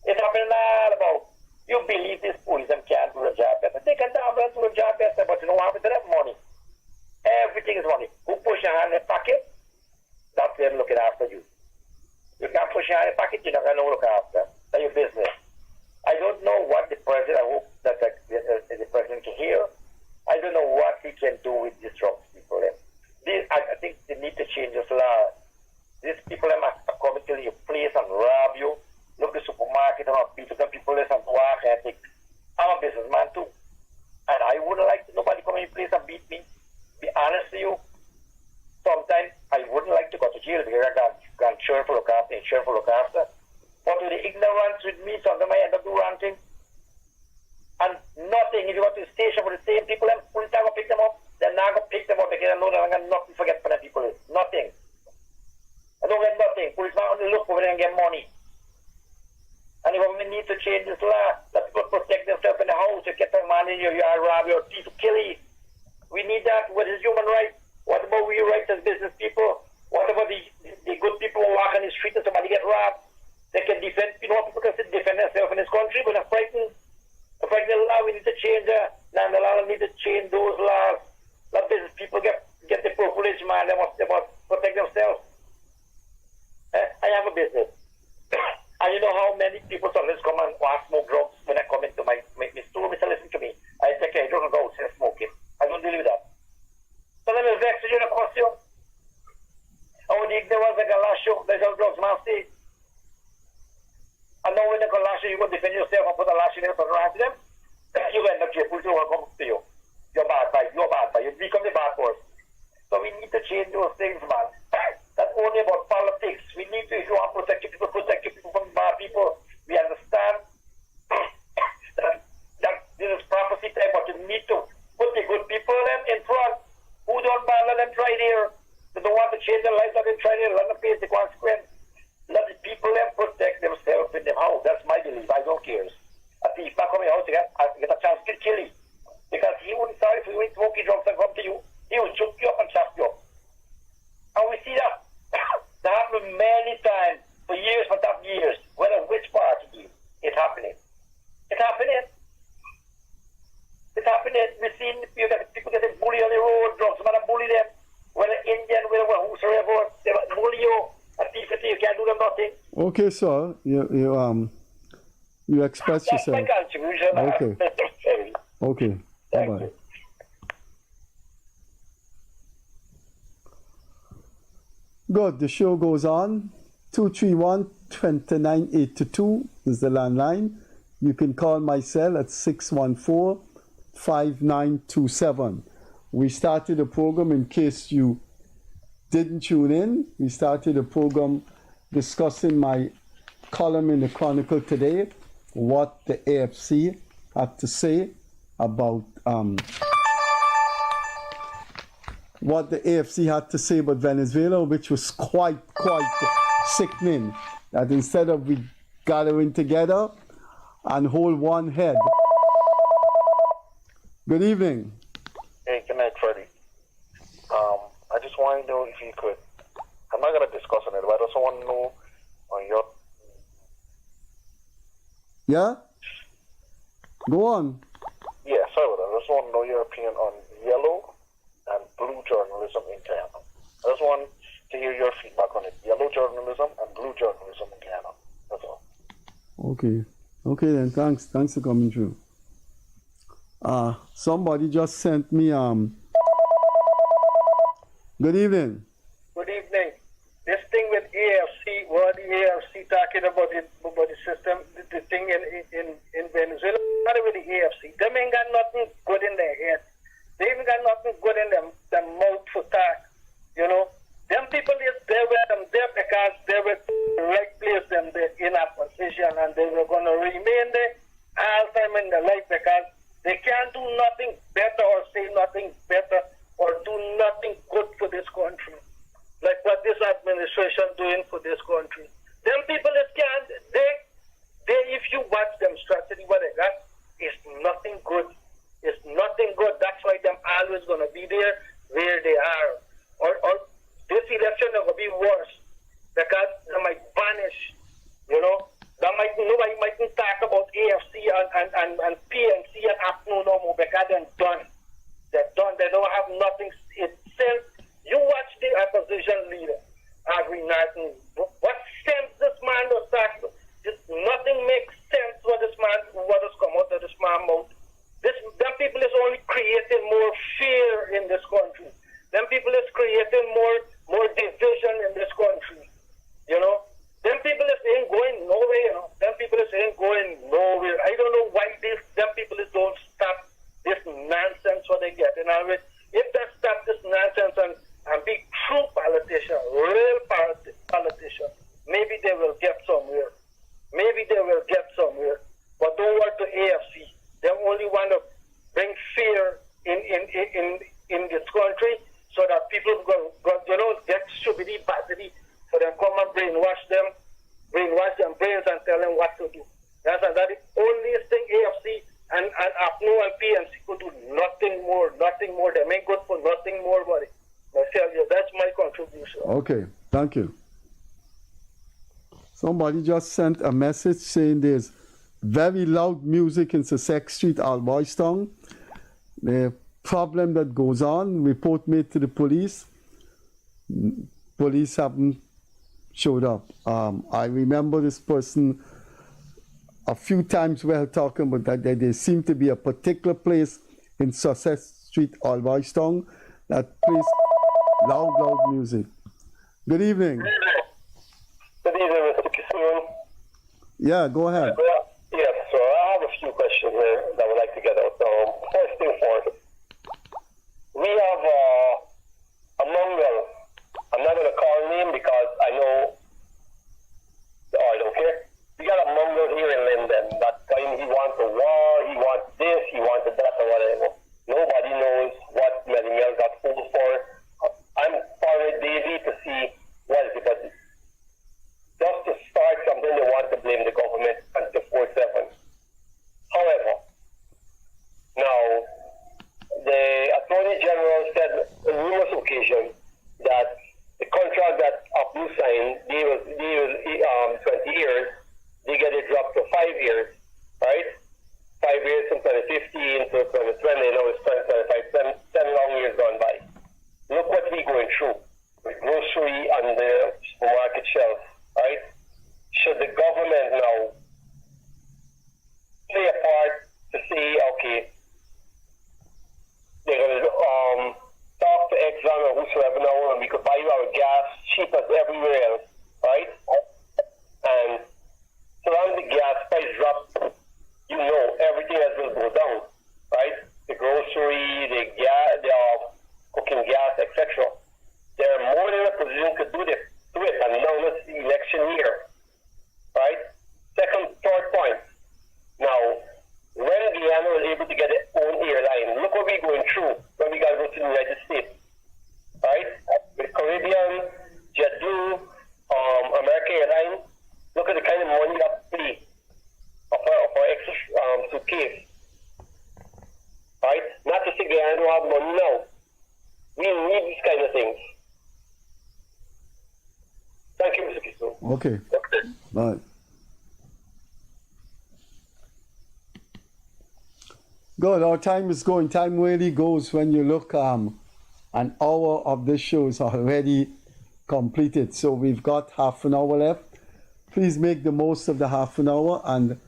It's happening all about. You believe these police can't do the job better. They can do the job better, but you know what happens to them? Money. Everything is money. Who push your hand in the pocket? That's them looking after you. You can't push your hand in the pocket, you're not going to look after. That's your business. I don't know what the president, I hope that the president can hear. I don't know what he can do with these drugs people. I think they need to change this law. These people are coming to your place and rob you. Look at the supermarket and beat the people and walk and think, I'm a businessman too. And I wouldn't like nobody come in your place and beat me. Be honest with you. Sometimes I wouldn't like to go to jail because I got children to look after, But with the ignorance with me, sometimes I end up doing wrong things. And nothing, if you go to the station with the same people, then police are going to pick them up. They're not going to pick them up because I know that I'm going to nothing forget for the people. Nothing. I don't get nothing. Policemen only look over there and get money. And the government needs to change this law. That people protect themselves in the house. You get some man in your yard, rob your thief, kill you. We need that. What is human rights? What about we rights as business people? What about the good people who walk on the street and somebody get robbed? They can defend, you know, people can defend themselves in this country, but they're frightened. The law, we need to change that. Now the law need to change those laws. Let business people get the privilege, man. They must protect themselves. I have a business. And you know how many people sometimes come and smoke drugs when I come into my store. Mr. Listen to me. I take care. I don't go outside smoking. I don't deal with that. So then it's vexed you in a costume. And when the ignorance like a lash you, there's no drugs, man, see. And now when they can lash you, you go defend yourself and put a lash in there and around them. You end up here, police will come to you. You're bad by. You become the bad person. So we need to change those things, man. That's only about politics. We need to, if you want to protect your people from bad people. We understand that this is prophecy time, but you need to put the good people in front. Who don't bad, let them try there. They don't want to change their lives, let them try there. Let them face the consequence. Let the people protect themselves in their house. That's my belief. I don't care. A thief not come in your house to get a chance to kill you. Because he wouldn't sorry if you went smoking drugs and come to you. He would choke you up and chop you up. And we see that. That happened many times, for years, for top years, whether which party it's happening. It's happening. It's happening. We've seen people getting bullied on the road, drugs, man, bully them. Whether Indian, whether whosoever, they bully you. A thief, you can't do them nothing. Okay, sir. You express That's yourself. my contribution. Okay. Okay. Bye-bye. Good. The show goes on. 231-2982 is the landline. You can call my cell at 614-5927. We started a program, in case you didn't tune in, we started a program discussing my column in the Chronicle today, what the AFC had to say about Venezuela, which was quite sickening. That instead of we gathering together and hold one head. Good evening. Hey, good night, Freddie. I just want to know if you could. I'm not going to discuss on it, but I also want to know on your. Yeah? Go on. Yeah, sorry about that. I just want to know your opinion on yellow and blue journalism in Canada. I just want to hear your feedback on it. Yellow journalism and blue journalism in Guyana. That's all. Okay. Okay then, thanks for coming through. Somebody just sent me good evening. Good evening. This thing with AFC, what the AFC talking about the system, the thing in Venezuela, not with the AFC. Them ain't got nothing good in their head. They even got nothing good in them mouth for talk. You know, them people is there where them there because they were right place them there in a position, and they were gonna remain there all time in their life because they can't do nothing better or say nothing better or do nothing good for this country. Like what this administration doing for this country. Them people is can't, they if you watch them strategy what they got, it's nothing good. It's nothing good. That's why them always gonna be there where they are. Or this election is gonna be worse because they might vanish, you know. Nobody mightn't talk about AFC and PNC and APNU no more because they're done. They're done. They don't have nothing. It says, you watch the opposition leader, Avery Norton. What sense this man was talking? Nothing makes sense what has come out of this man's mouth. Them people is only creating more fear in this country. Them people is creating more division in this country. You know? Them people is ain't going nowhere, you know. Them people is ain't going nowhere. I don't know why them people is don't stop this nonsense what they get. And if they stop this nonsense and be true politician, real politician, maybe they will get somewhere. Maybe they will get somewhere. But don't work to AFC. They only want to bring fear in this country so that people go get stupidity, badly, for them come and brainwash them brains and tell them what to do. That's the only thing AFC and APNU and PNC could do. Nothing more. They make good for nothing more, buddy. I tell you, that's my contribution. Okay, thank you. Somebody just sent a message saying there's very loud music in Sussex Street, Alboystown. The problem that goes on, report made to the police. Police haven't showed up. I remember this person a few times while talking about that there seemed to be a particular place in Sussex Street, Alboystown, that plays loud music. Good evening. Good evening, Mr. Kissoon. Yeah, go ahead. Yes, so I have a few questions here that I would like to get out. First thing first, we have a Mongol. I'm not going to call name because I know, I don't care. We got a Mongol here in Linden. That time he wants a war, he wants this, he wanted that, or whatever. Nobody knows what Melimel got fooled for. I'm following daily to see what is it, but just to start something, they want to blame the government and 24/7. However, now, the Attorney General said on numerous occasions that the contract that APNU signed, they was 20 years, they get it dropped to 5 years, right? 5 years from 2015 to 2020, now it's 2025, 10 long years gone by. Look what we're going through with grocery on the market shelf, right? Should the government now play a part to say, okay, they're going to talk to Exxon or whosoever now, and we could buy our gas cheap as everywhere else, right? And so long the gas price drops, you know everything else will go down, right? The grocery, the gas, the cooking gas, etc. They're more than a position to do this, and now it's the election year, right? Third point. Now, when Guyana was able to get its own airline, look what we're going through when we got to go to the United States, right? With Caribbean, JetBlue, American Airlines, look at the kind of money you have to pay of our extra suitcase, right? Not to say Guyana don't have money now. We need these kind of things. Thank you, Mr. Kissoon. Okay. Bye. Good. Our time is going. Time really goes when you look. An hour of this show is already completed. So we've got half an hour left. Please make the most of the half an hour and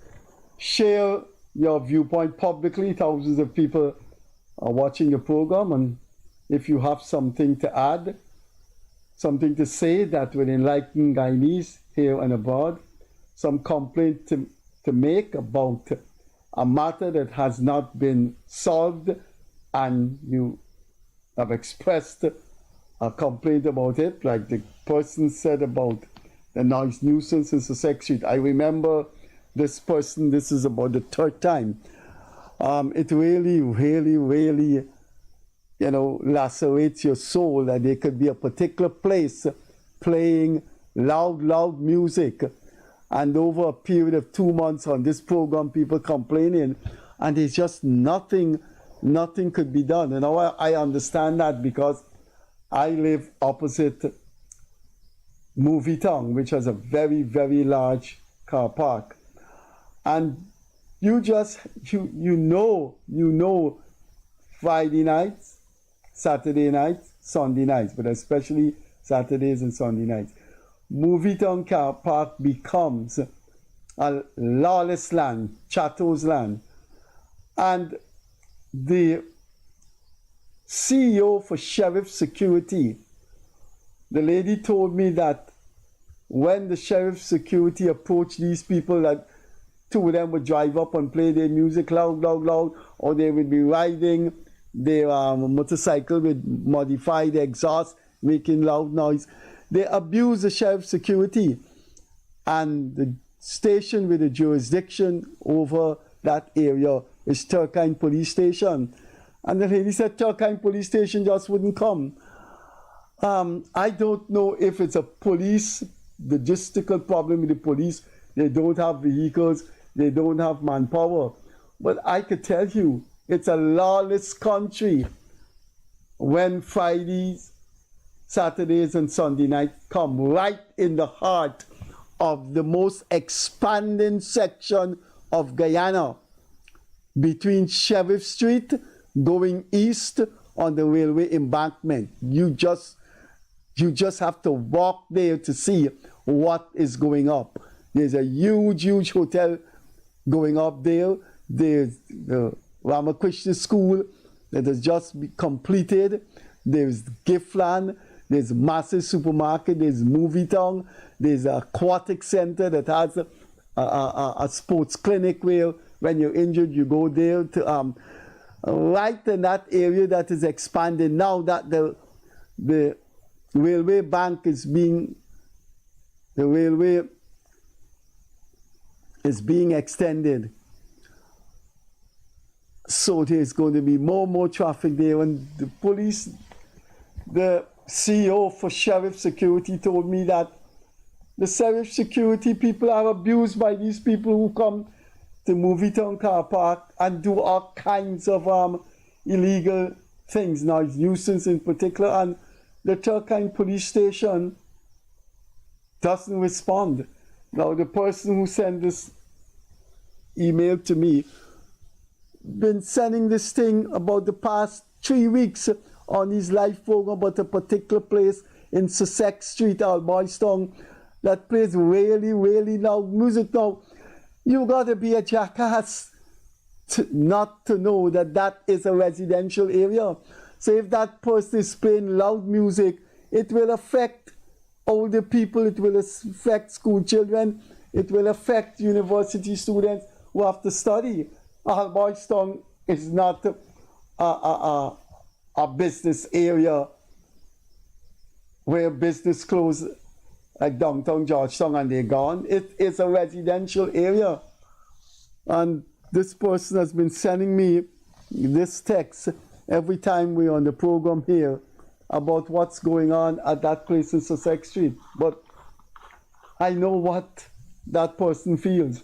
share your viewpoint publicly. Thousands of people are watching the program, and if you have something to add, something to say that will enlighten Guyanese here and abroad, some complaint to make about a matter that has not been solved, and you have expressed a complaint about it, like the person said about the noise nuisance in Sussex Street. I remember this person, this is about the third time. It really, really, really, lacerates your soul that there could be a particular place playing loud music, and over a period of 2 months on this program, people complaining, and there's just nothing could be done. I understand that because I live opposite Movie Town, which has a very, very large car park. And you know Friday nights, Saturday nights, Sunday nights, but especially Saturdays and Sunday nights, Movie Town car park becomes a lawless land, chattos land. And the CEO for Sheriff Security, the lady told me that when the Sheriff Security approached these people, that two of them would drive up and play their music loud, or they would be riding their motorcycle with modified exhaust, making loud noise. They abuse the Sheriff Security, and the station with the jurisdiction over that area is Turkine Police Station. And the lady said Turkine Police Station just wouldn't come. I don't know if it's a police logistical problem with the police. They don't have vehicles, they don't have manpower. But I could tell you, it's a lawless country when Fridays, Saturdays, and Sunday nights come right in the heart of the most expanding section of Guyana, between Sheriff Street going east on the railway embankment. You just have to walk there to see what is going up. There's a huge hotel going up there. There's the Ramakrishna School that has just been completed. There's Giftland. There's massive supermarket. There's Movie Town. There's an aquatic center that has a sports clinic where when you're injured, you go there to right in that area that is expanding now that the railway bank is being extended. So there's going to be more traffic there. And the police, the CEO for Sheriff Security told me that the Sheriff Security people are abused by these people who come to Movie Town car park and do all kinds of illegal things, noise nuisance in particular, and the Turkine Police Station doesn't respond. Now, the person who sent this email to me been sending this thing about the past 3 weeks on his live program about a particular place in Sussex Street, Alboystown, that plays really, really loud music. Now, you gotta be a jackass not to know that that is a residential area. So if that person is playing loud music, it will affect older people, it will affect school children, it will affect university students who have to study. Alboystown is not a business area where business close like downtown Georgetown and they're gone. It is a residential area. And this person has been sending me this text every time we're on the program here about what's going on at that place in Sussex Street. But I know what that person feels.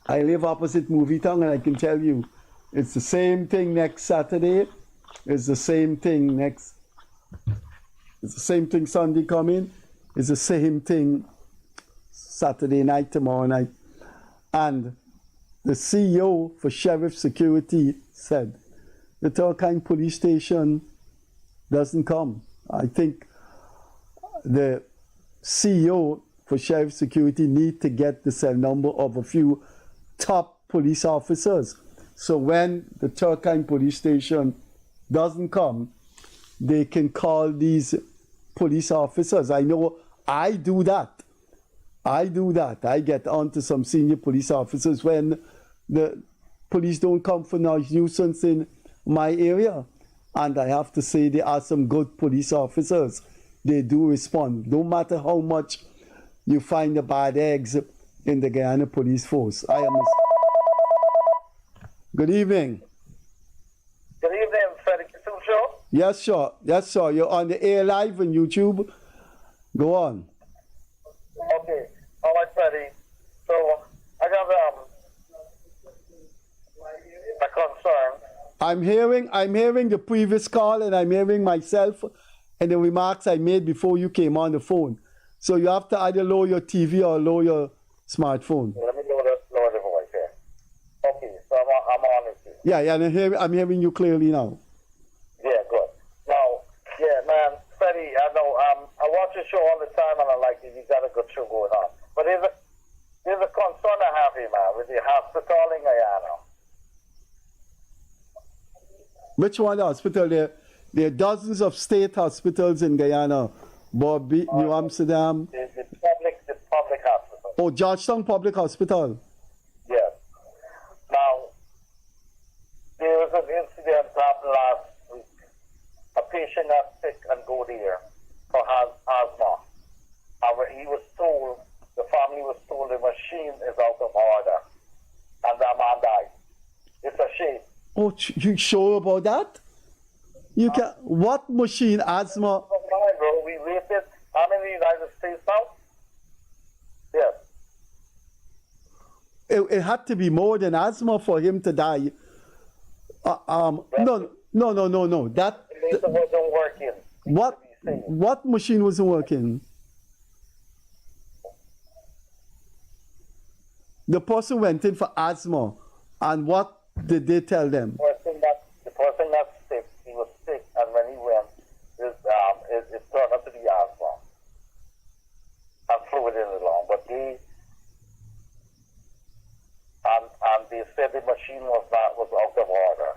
I live opposite Movie Town, and I can tell you, it's the same thing next Saturday. It's the same thing It's the same thing Sunday coming. It's the same thing Saturday night, tomorrow night. And the CEO for Sheriff Security said, the Turkine Police Station doesn't come. I think the CEO for Sheriff Security need to get the cell number of a few top police officers. So when the Turkine police station doesn't come, they can call these police officers. I know I do that. I get on to some senior police officers when the police don't come for nuisance in my area. And I have to say there are some good police officers. They do respond. No matter how much you find the bad eggs in the Guyana police force. Good evening. Good evening, Freddie Kissoon show. Yes, sir. You're on the air live on YouTube. Go on. Okay. All right, Freddie. So I got a concern. I'm hearing the previous call, and I'm hearing myself and the remarks I made before you came on the phone. So you have to either lower your TV or lower your smartphone. Let me lower the voice here. Okay, so I'm on it. Yeah, I'm hearing you clearly now. Yeah, good. Now, yeah, man, Freddie, I know I watch your show all the time, and I like it. You got a good show going on. But there's a concern I have here, man, with the hospital in Guyana. Which one hospital? There are dozens of state hospitals in Guyana. Bobby, New Amsterdam. The public hospital. Oh, Georgetown Public Hospital. Yes. Now, there was an incident happened last week. A patient got sick and go there for asthma. And when he was told, the family was told the machine is out of order. And that man died. It's a shame. Oh, you sure about that? You can. What machine? Asthma? Bro, we waited. I'm in the United States now. Yes. It had to be more than asthma for him to die. No. That It wasn't working. what machine wasn't working? The person went in for asthma, and what did they tell them? The person got sick. He was sick, and when he went, it turned out to be asthma and fluid in the lung. But they said the machine was out of order.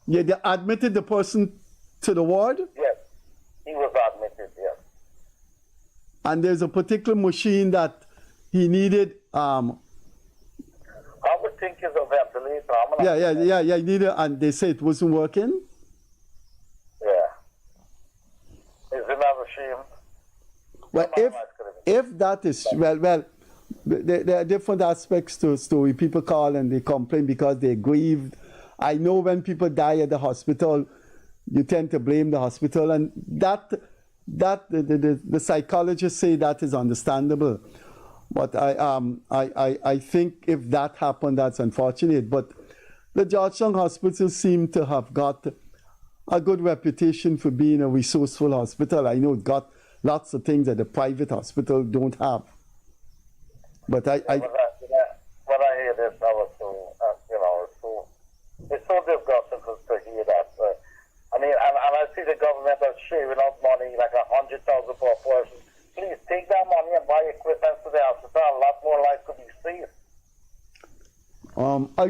Yeah, they admitted the person to the ward? Yes, he was admitted. Yes. And there's a particular machine that he needed. I would think it's a ventilator. Yeah. He needed, and they say it wasn't working. Yeah. Isn't that a shame? Well, if that is well, there are different aspects to a story. People call and they complain because they're grieved. I know when people die at the hospital, you tend to blame the hospital, and the psychologists say that is understandable. But I think if that happened, that's unfortunate. But the Georgetown Hospital seem to have got a good reputation for being a resourceful hospital. I know it got lots of things that the private hospital don't have. But when I hear this, I was so, it's so disgusting to hear that. I mean, and I see the government is shaving out money, like $100,000 per person. Please take that money and buy equipment to the hospital. A lot more lives could be saved. I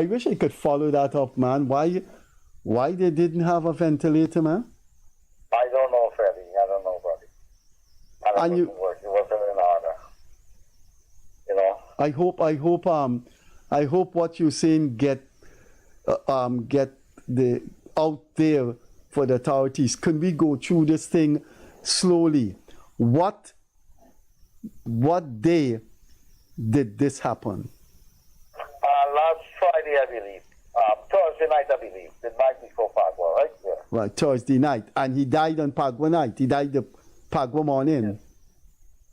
wish I could follow that up, man. Why they didn't have a ventilator, man? I don't know, Freddie. I don't know, buddy. And it wasn't in order. You know. I hope what you're saying get the out there for the authorities. Can we go through this thing slowly? What day did this happen? Last Friday, I believe. Thursday night, I believe. The night before Pagua, right? Yeah. Right, Thursday night. And he died on Pagua night. He died the Pagua morning.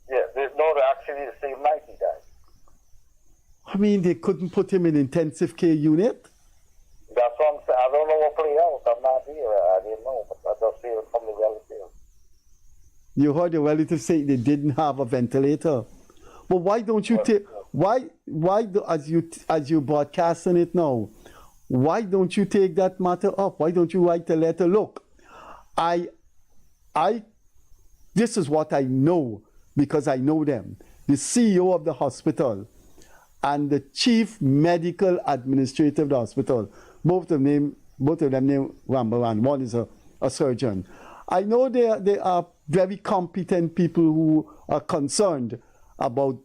Yeah, actually the same night he died. I mean, they couldn't put him in intensive care unit? That's what I'm saying. I don't know what play out. I'm not here. I didn't know, but I just hear it from the relatives. You heard the relatives say they didn't have a ventilator. But why don't you take? As you broadcasting it now, why don't you take that matter up? Why don't you write a letter? Look, I This is what I know because I know them. The CEO of the hospital and the chief medical administrator of the hospital, both of them named Rambaran. One is a surgeon. I know they are very competent people who are concerned about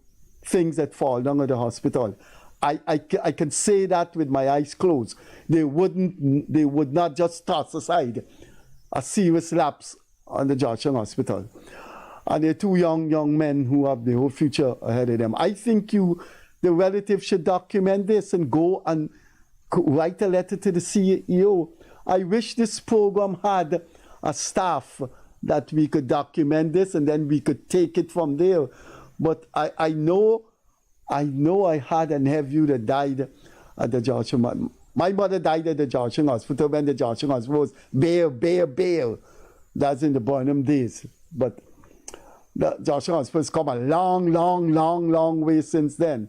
things that fall down at the hospital. I can say that with my eyes closed. They would not just toss aside a serious lapse on the Georgetown Hospital. And they're two young men who have the whole future ahead of them. I think the relatives should document this and go and write a letter to the CEO. I wish this program had a staff that we could document this and then we could take it from there. But I know I had a nephew that died at the Georgetown. My mother died at the Georgetown Hospital when the Georgetown Hospital was bare. That's in the Burnham days. But the Georgetown Hospital has come a long way since then.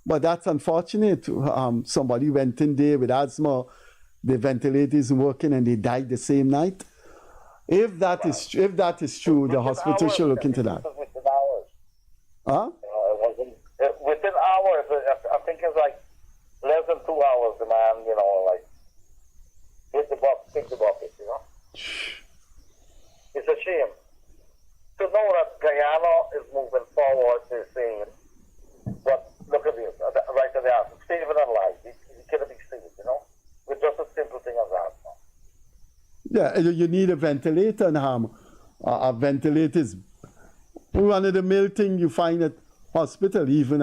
But that's unfortunate. Somebody went in there with asthma, the ventilator isn't working, and they died the same night. If that is true, the hospital should look into that. Within hours. Huh? Within hours, I think it's like less than 2 hours, the man, hit the bucket, It's a shame. To know that Guyana is moving forward, they're saying, but look at this, right at the answer, saving a life, it cannot be saved, with just a simple thing as that. Yeah, you need a ventilator, and a ventilator is one of the mill thing you find at hospital, even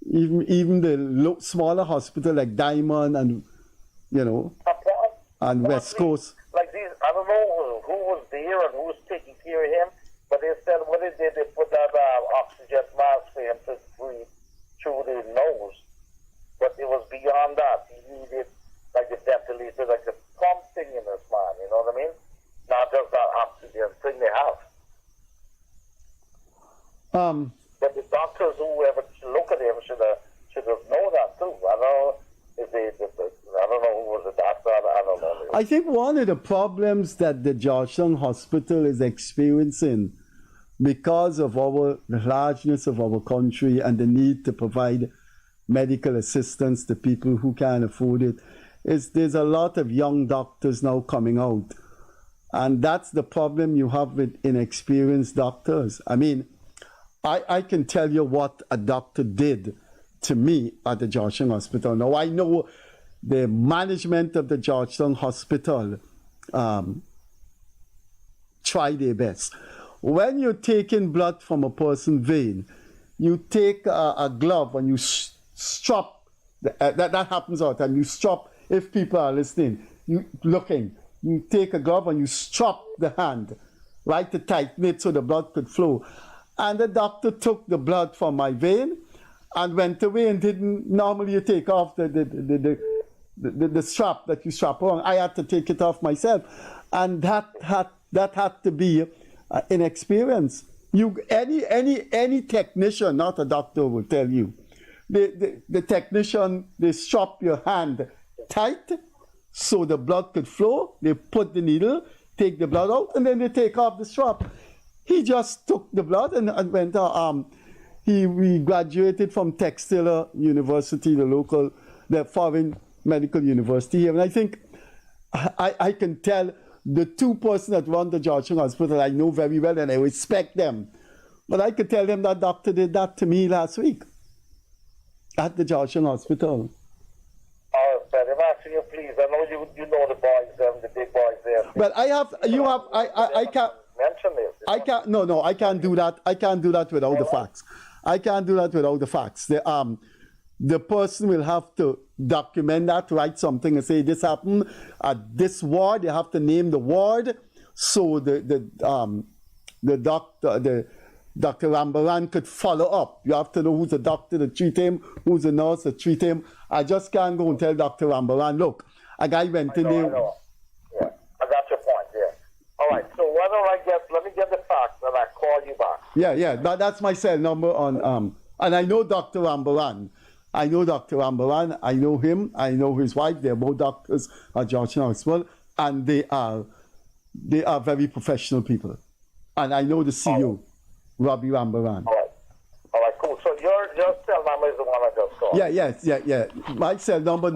the smaller hospital like Diamond and and West Coast. Like these, I don't know who was there and who was taking care of him, but they said what they did, they put that oxygen mask for him to breathe through the nose, but it was beyond that. He needed like the ventilator, like the pump thing in this man, you know what I mean? Not just that oxygen thing they have. But the doctors, whoever look at him, should have known that too. I don't know if I don't know who was the doctor. I don't know. I think one of the problems that the Georgetown Hospital is experiencing, because of the largeness of our country and the need to provide medical assistance to people who can't afford it, is there's a lot of young doctors now coming out. And that's the problem you have with inexperienced doctors. I mean, I can tell you what a doctor did to me at the Georgetown Hospital. Now, I know the management of the Georgetown Hospital try their best. When you're taking blood from a person's vein, you take a glove and you strop, that happens all the time, you strop, if people are listening, you take a glove and you strop the hand, right, to tighten it so the blood could flow. And the doctor took the blood from my vein and went away and didn't. Normally you take off the strap that you strap on. I had to take it off myself, and that had to be inexperience. Any technician, not a doctor, will tell you. The technician, they strap your hand tight so the blood could flow. They put the needle, take the blood out, and then they take off the strap. He just took the blood and went. We graduated from Textile University, the foreign medical university here. And I think I can tell the two persons that run the Georgetown Hospital, I know very well and I respect them. But I could tell them that doctor did that to me last week at the Georgetown Hospital. Oh, Fred, I'm asking you, please. I know you know the boys, the big boys there. Well, I can't. Mention this. I can't do that. I can't do that without the facts. I can't do that without the facts. The person will have to document that, write something and say this happened at this ward. They have to name the ward, so the Dr. Rambaran could follow up. You have to know who's the doctor to treat him, who's the nurse to treat him. I just can't go and tell Dr. Rambaran, look, a guy went in there. Yeah, I got your point. Yeah. All right. So why don't let me get the facts and I call you back. Yeah. That's my cell number on and I know Dr. Rambaran. I know him. I know his wife. They're both doctors at Georgetown Hospital, and they are They are very professional people. And I know the CEO, Robbie Rambaran. All right, cool. So your cell number is the one I just called. Yeah. My cell number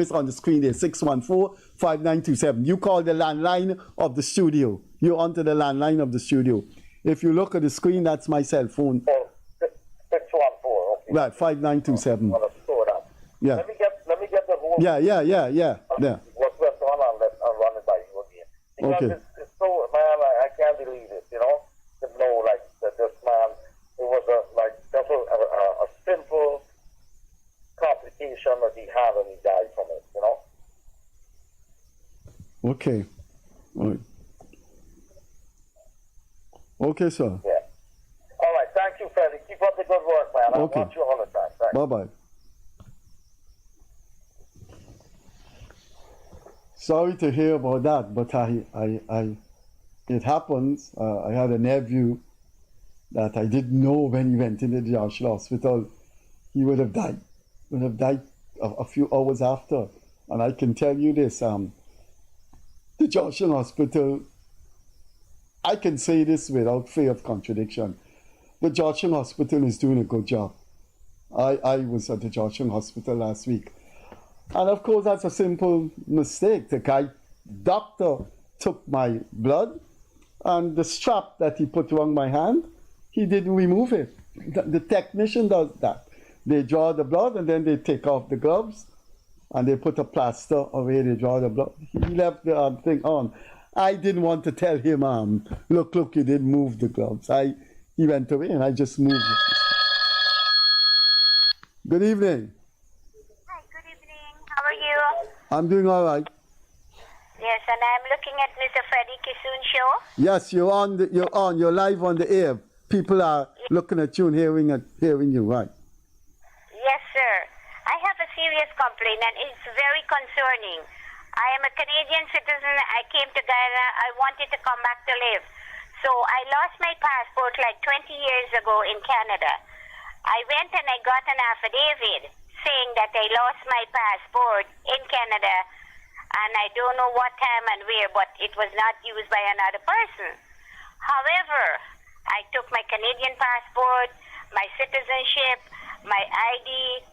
is on the screen there, 614-5927. You call the landline of the studio. You're onto the landline of the studio. If you look at the screen, that's my cell phone. 614, okay. Right, 5927. I'm gonna store that. Yeah. Let me get the whole. Yeah. What's going on? I'll run it by you again. Because Okay. it's so, man, I can't believe it, you know? To know, like, that this man, it was just a simple complication that he had and he died from it, you know? Okay. All right. Okay, sir. Yeah. All right, thank you, Freddie. Keep up the good work, man. I Okay. want you all the time. Thanks. Bye-bye. Sorry to hear about that, but it happens. I had a nephew that I didn't know when he went into the Joshua Hospital. He would have died. A few hours after. And I can tell you this, the Joshua Hospital, I can say this without fear of contradiction. The Joshua Hospital is doing a good job. I was at the Joshua Hospital last week. And of course, that's a simple mistake. The doctor took my blood, and the strap that he put around my hand, he didn't remove it. The technician does that. They draw the blood, and then they take off the gloves, and they put a plaster away, they draw the blood. He left the thing on. I didn't want to tell him, look, you didn't move the gloves. He went away, and I just moved it. Good evening. Hi, good evening. How are you? I'm doing all right. Yes, and I'm looking at Mr. Freddie Kissoon show. Yes, you're live on the air. People are looking at you and hearing you, right? Yes, sir. I have a serious complaint, and it's very concerning. I am a Canadian citizen. I came to Guyana. I wanted to come back to live. So I lost my passport like 20 years ago in Canada. I went and I got an affidavit saying that I lost my passport in Canada, and I don't know what time and where, but it was not used by another person. However, I took my Canadian passport, my citizenship, my ID,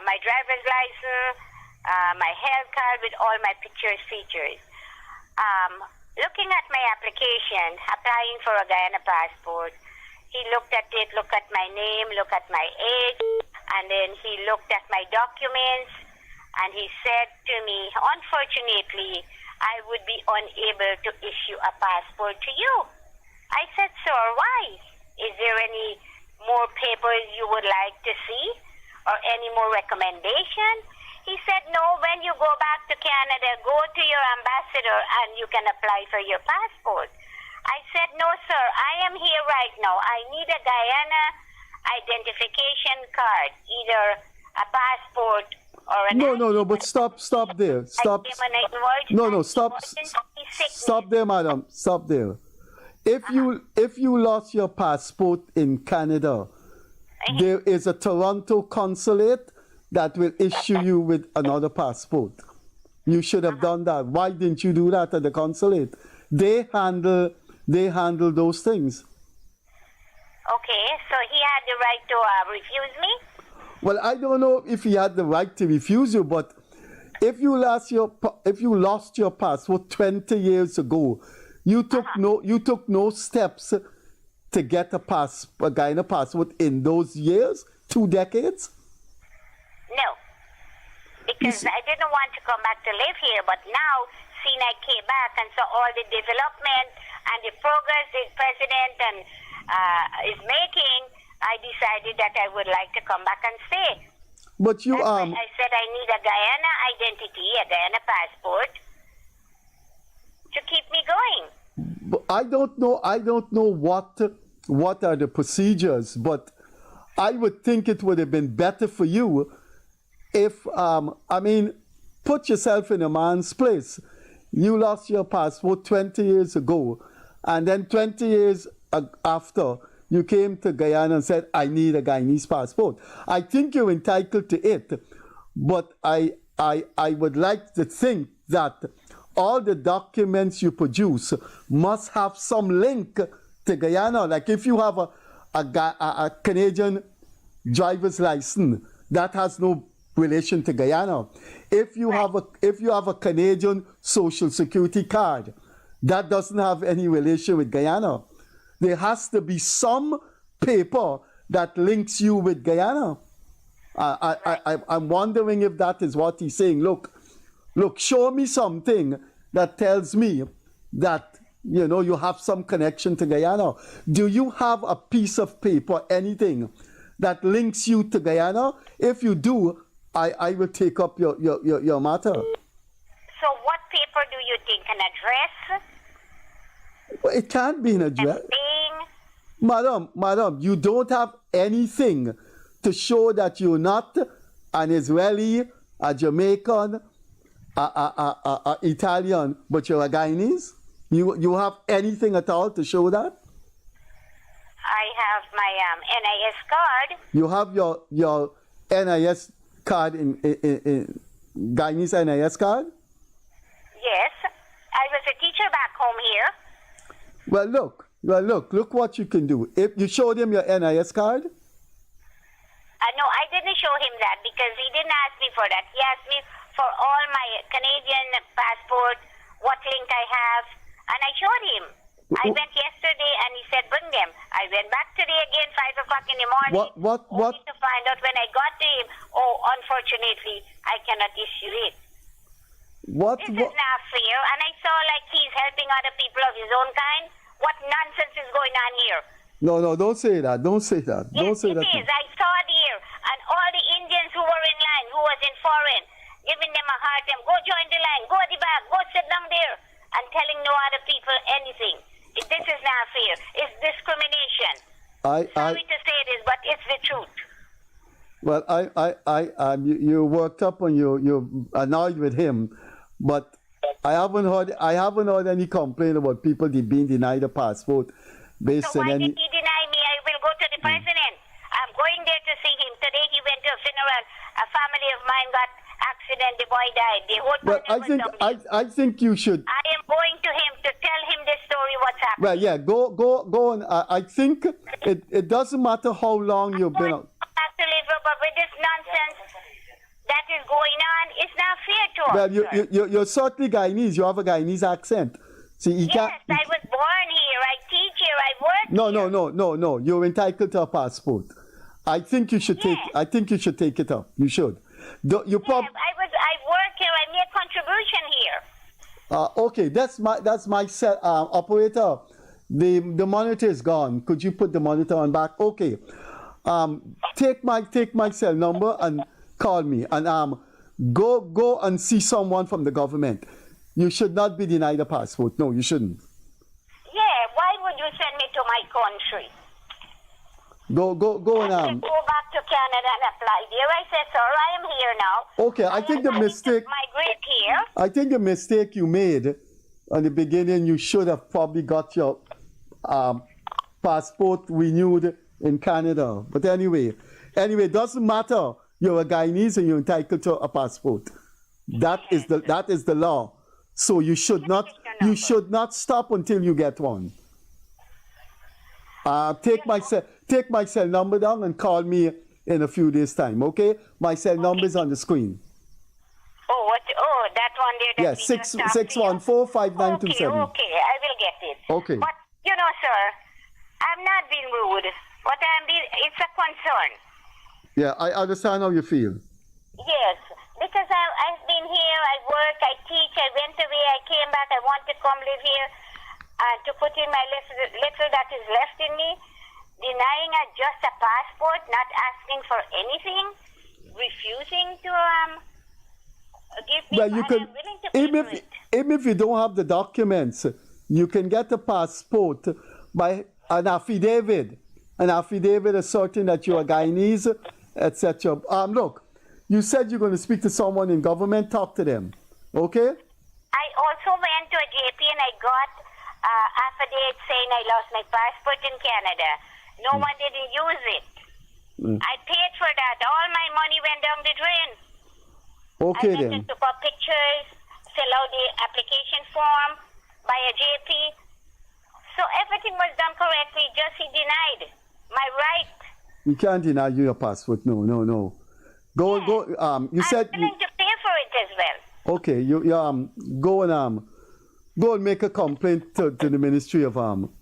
my driver's license, my health card with all my pictures, features. Looking at my application, applying for a Guyana passport, he looked at it, looked at my name, looked at my age, and then he looked at my documents, and he said to me, unfortunately, I would be unable to issue a passport to you. I said, sir, why? Is there any more papers you would like to see or any more recommendation? He said, no, when you go back to Canada, go to your ambassador and you can apply for your passport. I said, no, sir, I am here right now. I need a Guyana identification card, either a passport or an No, but stop there. Stop. Stop there, madam. Stop there. If you lost your passport in Canada, there is a Toronto consulate that will issue you with another passport. You should have done that. Why didn't you do that at the consulate? They handle those things. Okay, so he had the right to refuse me? Well, I don't know if he had the right to refuse you, but if you lost your passport 20 years ago, you took no steps to get a Guyana passport in those years, 2 decades? No, because I didn't want to come back to live here, but now, seeing I came back and saw all the development and the progress the president is making, I decided that I would like to come back and stay. But you I said I need a Guyana identity, a Guyana passport, to keep me going. But I don't know what are the procedures, but I would think it would have been better for you if put yourself in a man's place. You lost your passport 20 years ago, and then 20 years after, you came to Guyana and said, I need a Guyanese passport. I think you're entitled to it, but I would like to think that all the documents you produce must have some link to Guyana. Like if you have a Canadian driver's license, that has no relation to Guyana. If you have a Canadian Social Security card, that doesn't have any relation with Guyana. There has to be some paper that links you with Guyana. I'm wondering if that is what he's saying. Look, show me something that tells me that, you know, you have some connection to Guyana. Do you have a piece of paper, anything that links you to Guyana? If you do, I will take up your matter. So what paper do you think? An address? Well, it can't be an address. Madam, you don't have anything to show that you're not an Israeli, a Jamaican, a Italian, but you're a Guyanese? You have anything at all to show that? I have my NIS card. You have your NIS card in Guyanese NIS card? Yes. I was a teacher back home here. Well, look what you can do. If you showed him your NIS card? No, I didn't show him that because he didn't ask me for that. He asked me for all my Canadian passport, what link I have, and I showed him. I went yesterday and he said, bring them. I went back today again, 5 o'clock in the morning. What? Only to find out when I got to him, oh, unfortunately, I cannot issue it. This is not fair. And I saw like he's helping other people of his own kind. What nonsense is going on here? No, don't say that. Don't say that. Yes, don't say it that. is. I saw it here. And all the Indians who were in line, who was in foreign, giving them a hard time. Go join the line. Go at the back. Go sit down there. And telling no other people anything. This is not fair. It's discrimination. Sorry to say this, but it's the truth. Well, you worked up and you're annoyed with him, but I haven't heard any complaint about people being denied a passport based on any. Why did he deny me? I will go to the president. I'm going there to see him. Today he went to a funeral. A family of mine got accident. The boy died. The whole family I think you should. I am going to him to tell him the story. What's happening? Well, yeah, go on. I think it doesn't matter how long you've been. Actually, but with this nonsense that is going on, it's not fair to us. Well, you're certainly Guyanese. You have a Guyanese accent. See, yes, I was born here. I teach here. I work. No. You're entitled to a passport. I think you should take. I think you should take it up. You should. I work here. I make contribution here. Okay, that's my set. Operator, the monitor is gone. Could you put the monitor on back? Okay. Take my cell number and call me, and go and see someone from the government. You should not be denied a passport. No, you shouldn't. Yeah, why would you send me to my country? Go and go back to Canada and apply there. I said, sir, I am here now. Okay, I think the mistake. Migrate here. I think the mistake you made in the beginning, you should have probably got your passport renewed in Canada. But anyway, it doesn't matter. You're a Guyanese and you're entitled to a passport. That is the law. So you should not stop until you get one. Take my cell number down and call me in a few days' time. Okay, my cell number is on the screen. Oh, what? Oh, that one there. Yes, 614-5927. Okay, I will get it. Okay. But you know, sir, I'm not being rude. But it's a concern. Yeah, I understand how you feel. Yes, because I've been here, I work, I teach, I went away, I came back, I want to come live here to put in my little that is left in me, denying just a passport, not asking for anything, refusing to give me. Well, you can, even if you don't have the documents, you can get a passport by an affidavit. An affidavit asserting that you're a Guyanese, etc. Look, you said you're going to speak to someone in government. Talk to them, okay? I also went to a JP and I got affidavit saying I lost my passport in Canada. No one didn't use it. I paid for that. All my money went down the drain. Okay, I went and took up pictures, fill out the application form by a JP. So everything was done correctly, just he denied my right. We can't deny you your passport. No. Go. You said. I'm willing to pay for it as well. Okay. You go and make a complaint to the Ministry of Home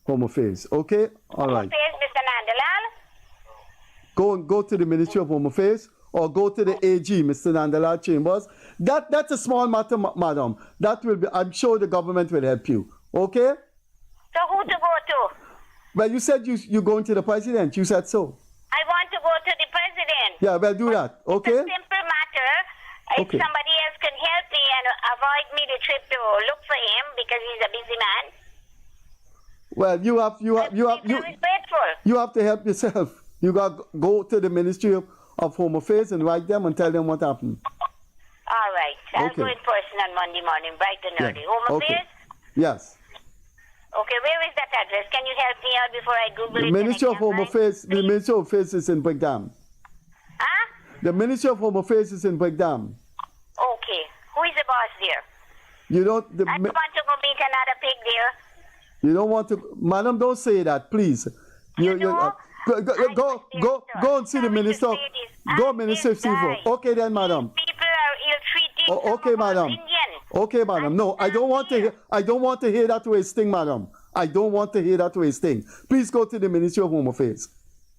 Affairs. Okay. All right. Home Affairs, Mr. Nandalal. Go to the Ministry of Home Affairs or go to the AG, Mr. Nandalal Chambers. That's a small matter, madam. That will be. I'm sure the government will help you. Okay. So who to go to? Well, you said you're going to the president. You said so. I want to go to the president. Yeah, well, do that. Okay. It's a simple matter. If Okay. somebody else can help me and avoid me the trip to look for him because he's a busy man, Well, I'm grateful. you have to help yourself. You got to go to the Ministry of Home Affairs and write them and tell them what happened. All right. I'll Okay. go in person on Monday morning, bright and early. Home Okay. Affairs? Yes. Okay, where is that address? Can you help me out before I Google The it? Ministry of Home Affairs. The Ministry of Affairs is in Brigham. Huh? The Ministry of Home Affairs is in Brigham. Okay. Who is the boss there? You don't. I don't want to go meet another pig there. You don't want to, madam. Don't say that, please. Go and see the minister. Go, Minister of Civil. Okay, then, madam. People are ill-treating. Okay, madam. Okay, madam. No, I don't want to. I don't want to hear that wasting, madam. I don't want to hear that wasting. Please go to the Ministry of Home Affairs.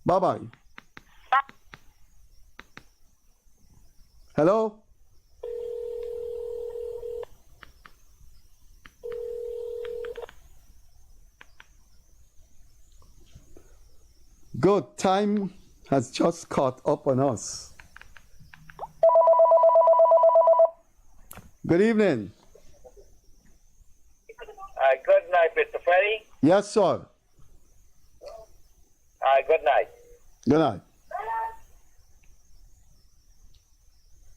Bye bye. Hello. Good. Time has just caught up on us. Good evening. Good night, Mr. Freddie. Yes, sir. Good night. Good night.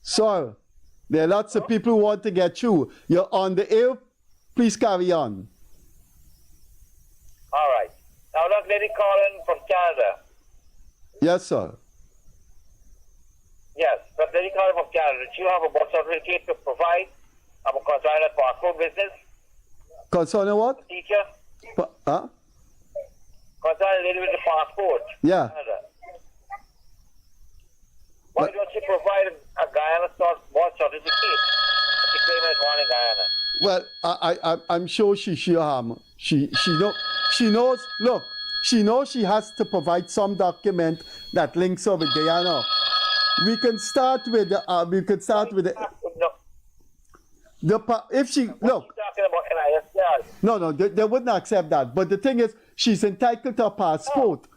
Sir, there are lots of people who want to get you. You're on the air. Please carry on. All right. Now, that lady calling from Canada. Yes, sir. Yes, that lady calling from Canada. Do you have a birth certificate to provide? I'm concerning a passport business. Concerning what? Teacher. Huh? Concerning a lady with the passport. Yeah. Canada. Why don't you provide a Guyana birth certificate? She claiming it's one in Guyana. Well, I'm sure she knows. Look, she knows she has to provide some document that links her with Guyana. We can start with the. If she look. No, they wouldn't accept that. But the thing is, she's entitled to a passport.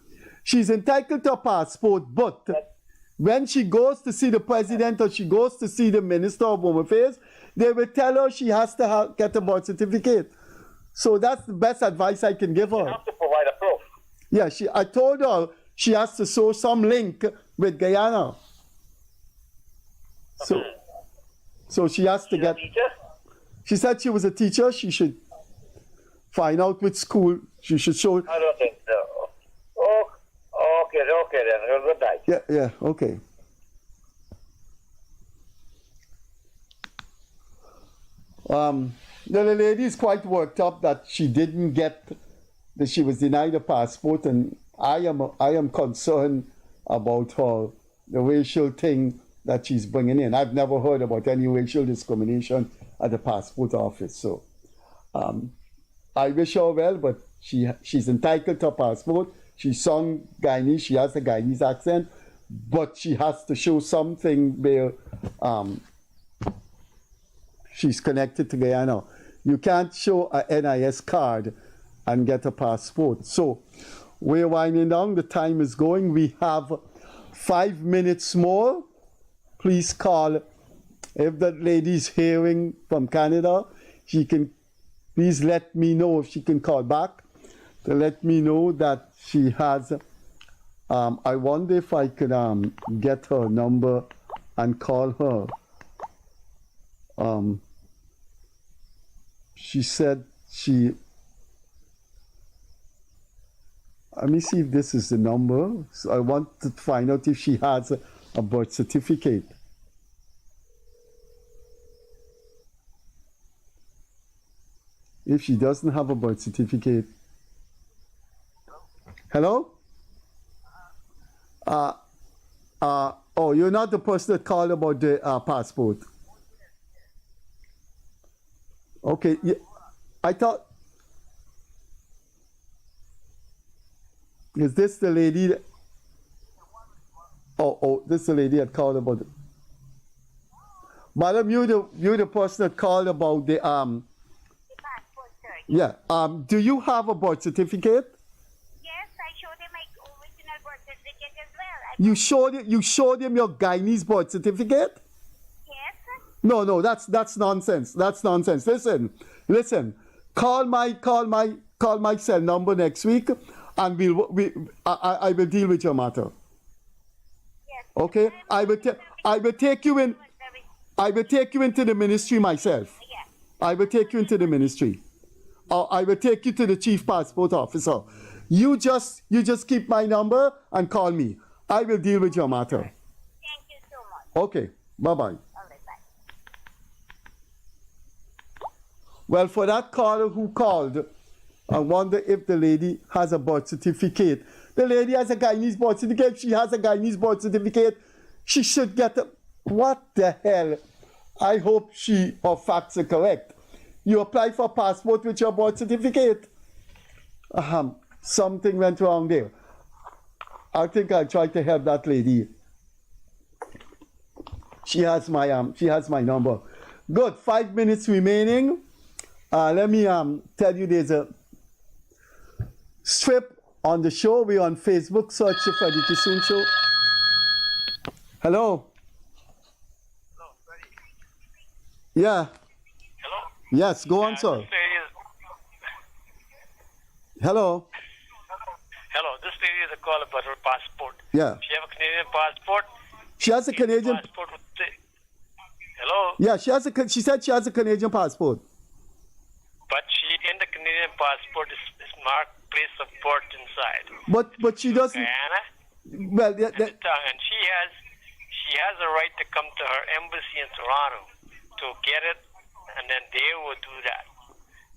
She's entitled to a passport, but when she goes to see the president or she goes to see the Minister of Home Affairs, they will tell her she has to get a birth certificate. So that's the best advice I can give her. You have to provide a proof. Yeah, I told her she has to show some link with Guyana. So she has to get. She said she was a teacher. She should find out which school she should show. I don't think so. Okay then. Good night. Yeah, okay. The lady is quite worked up that she didn't get, that she was denied a passport, and I am concerned about her, the racial thing that she's bringing in. I've never heard about any racial discrimination at the passport office, so I wish her well, but she's entitled to a passport. She's sung Guyanese, she has a Guyanese accent, but she has to show something where she's connected to Guyana. You can't show a NIS card and get a passport. So we're winding down. The time is going. We have 5 minutes more. Please call. If that lady's hearing from Canada, she can please let me know if she can call back to let me know that she has. I wonder if I could get her number and call her. She said let me see if this is the number. So I want to find out if she has a birth certificate. if she doesn't have a birth certificate. Hello? Oh, you're not the person that called about the passport. Okay, yeah, I thought, is this the lady that, this is the lady that called about it. Madam, you're the person that called about the yeah. Do you have a birth certificate? Yes, I showed him my original birth certificate as well. You showed him your Guyanese birth certificate? Yes. No, that's nonsense. That's nonsense. Listen. Call my cell number next week, and I will deal with your matter. Yes. Okay? I will take you into the ministry myself. Yes. I will take you into the ministry. Or I will take you to the chief passport officer. You just keep my number and call me. I will deal with your matter. Thank you so much. Okay. Bye-bye. All right, bye. Well, for that caller who called, I wonder if the lady has a birth certificate. The lady has a Guyanese birth certificate. She has a Guyanese birth certificate. She should get a... What the hell? I hope her facts are correct. You apply for a passport with your birth certificate. Something went wrong there. I think I'll try to help that lady. She has my number. Good. 5 minutes remaining. Let me tell you, there's a strip on the show. We're on Facebook. Search the Freddie Kissoon Show. Hello. Hello, Freddie. Yeah. Hello. Yes, go on, sir. Hello. Hello, this lady is a call about her passport. Yeah. She have a Canadian passport. She has a Canadian passport with hello. Yeah, she said she has a Canadian passport. But in the Canadian passport is marked place of birth inside. But she doesn't. Guyana. Well, And she has a right to come to her embassy in Toronto to get it, and then they would do that.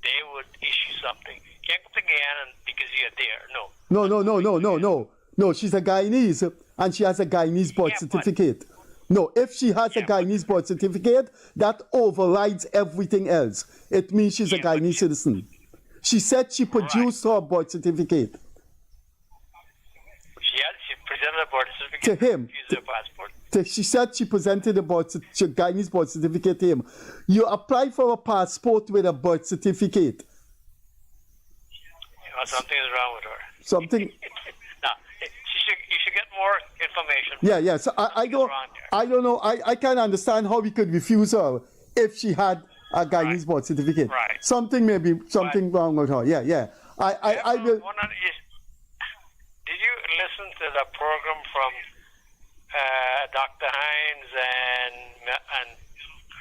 They would issue something. Can't go to Guyana because you're there. No. No, she's a Guyanese, and she has a Guyanese birth certificate. No, if she has a Guyanese birth certificate, that overrides everything else. It means she's a Guyanese citizen. She said she produced her birth certificate. She presented a birth certificate To him. Use her passport. She said she presented a Guyanese birth certificate to him. You apply for a passport with a birth certificate. Something is wrong with her. Something. Now, you should get more information. Yeah. So I don't know. I can't understand how we could refuse her if she had a Guyanese birth certificate. Right. Something wrong with her. Yeah. I will. Did you listen to the program from Dr. Hines and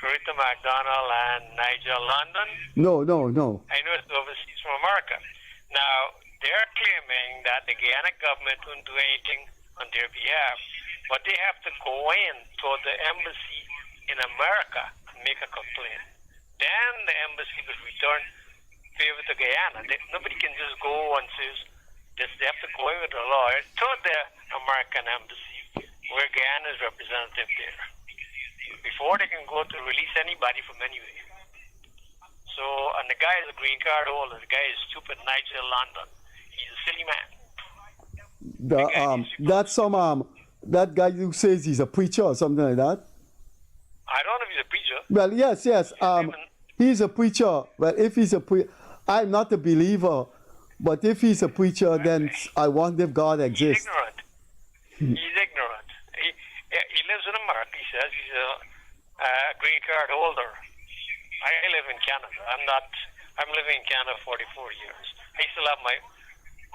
Rita McDonald and Nigel London? No. I know it's overseas from America. Now, they're claiming that the Guyana government won't do anything on their behalf, but they have to go in to the embassy in America and make a complaint. Then the embassy will return favor to Guyana. Nobody can just go and say this. They have to go in with a lawyer to the American embassy where Guyana is representative there before they can go to release anybody from anywhere. So, and the guy is a green card holder. The guy is stupid, Nigel London. He's a silly man. That guy who says he's a preacher or something like that. I don't know if he's a preacher. Well, yes. He's a preacher. Well, if he's a preacher, I'm not a believer, but if he's a preacher, then I wonder if God exists. He's ignorant. He lives in America. He says he's a green card holder. I live in Canada. I'm living in Canada 44 years. I still have my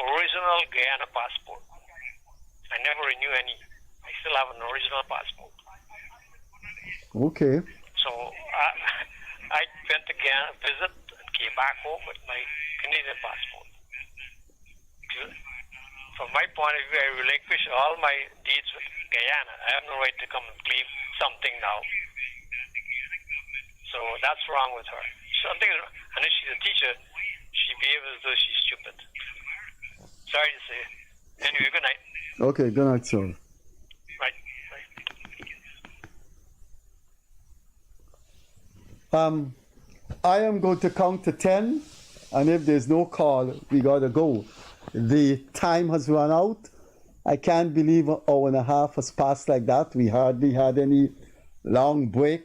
original Guyana passport. I never renew any. I still have an original passport. Okay. So I went to Guyana, visit, and came back home with my Canadian passport. From my point of view, I relinquish all my deeds with Guyana. I have no right to come and claim something now. So that's wrong with her. something, and if she's a teacher, she behaves as though she's stupid. Sorry to say. Anyway, good night. Okay, good night, sir. Right. I am going to count to 10, and if there's no call, we gotta go. The time has run out. I can't believe an hour and a half has passed like that. We hardly had any long break.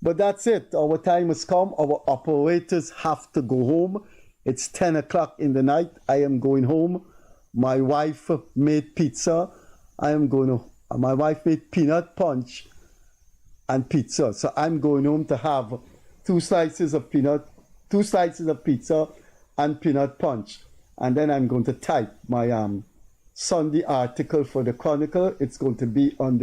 But that's it. Our time has come. Our operators have to go home. It's 10 o'clock in the night. I am going home. My wife made pizza. My wife made peanut punch and pizza. So I'm going home to have two slices of pizza and peanut punch. And then I'm going to type my Sunday article for the Chronicle. It's going to be on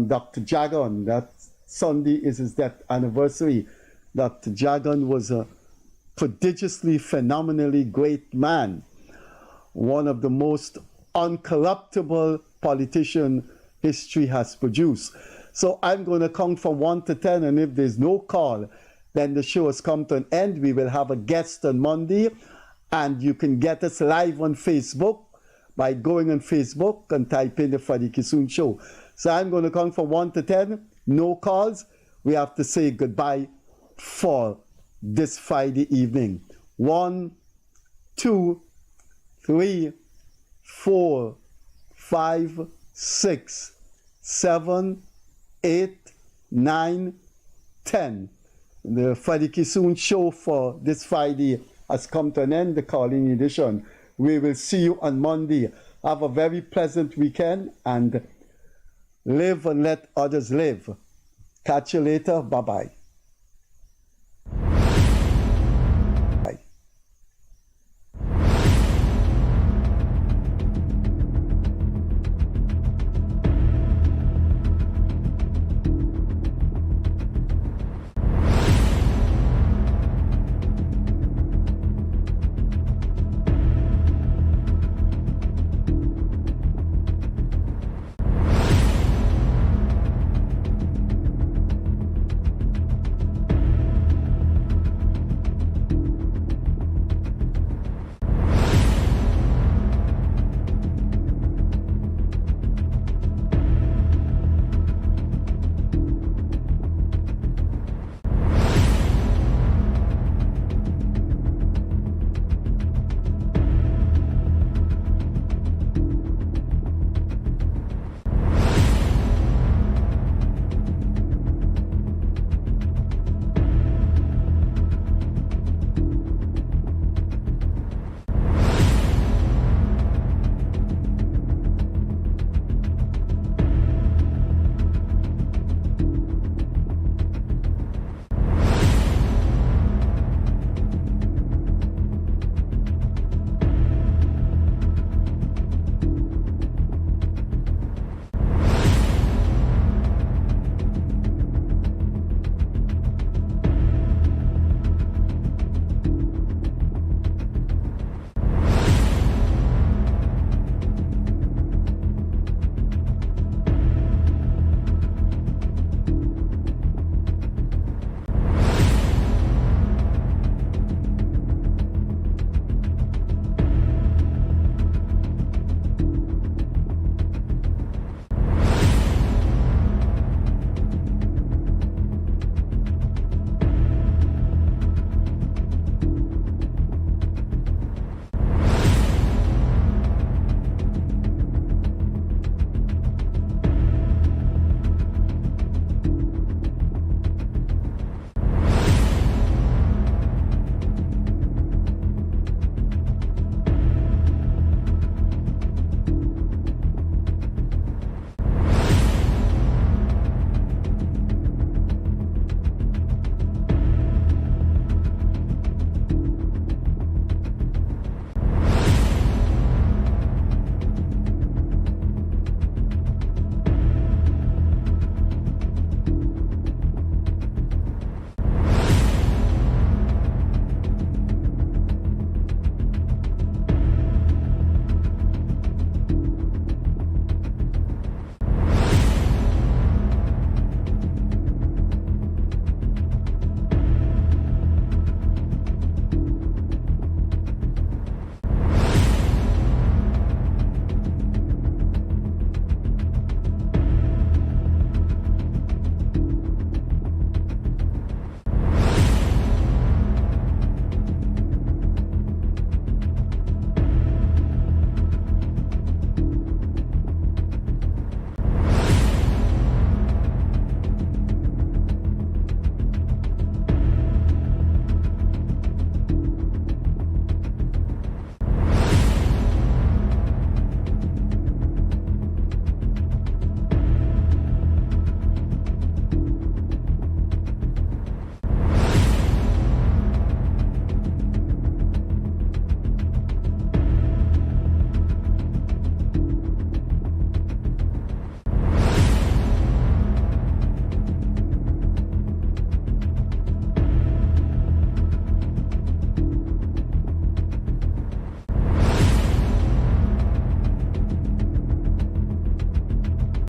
Dr. Jagan. That Sunday is his death anniversary. Dr. Jagan was a prodigiously, phenomenally great man. One of the most uncorruptible politician history has produced. So I'm going to count from 1 to 10, and if there's no call, then the show has come to an end. We will have a guest on Monday, and you can get us live on Facebook by going on Facebook and type in the Freddie Kissoon Show. So I'm going to count from 1 to 10. No calls. We have to say goodbye for this Friday evening. 1, 2, 3, 4, 5, 6, 7, 8, 9, 10. The Freddie Kissoon Show for this Friday has come to an end, the calling edition. We will see you on Monday. Have a very pleasant weekend and live and let others live. Catch you later. Bye-bye.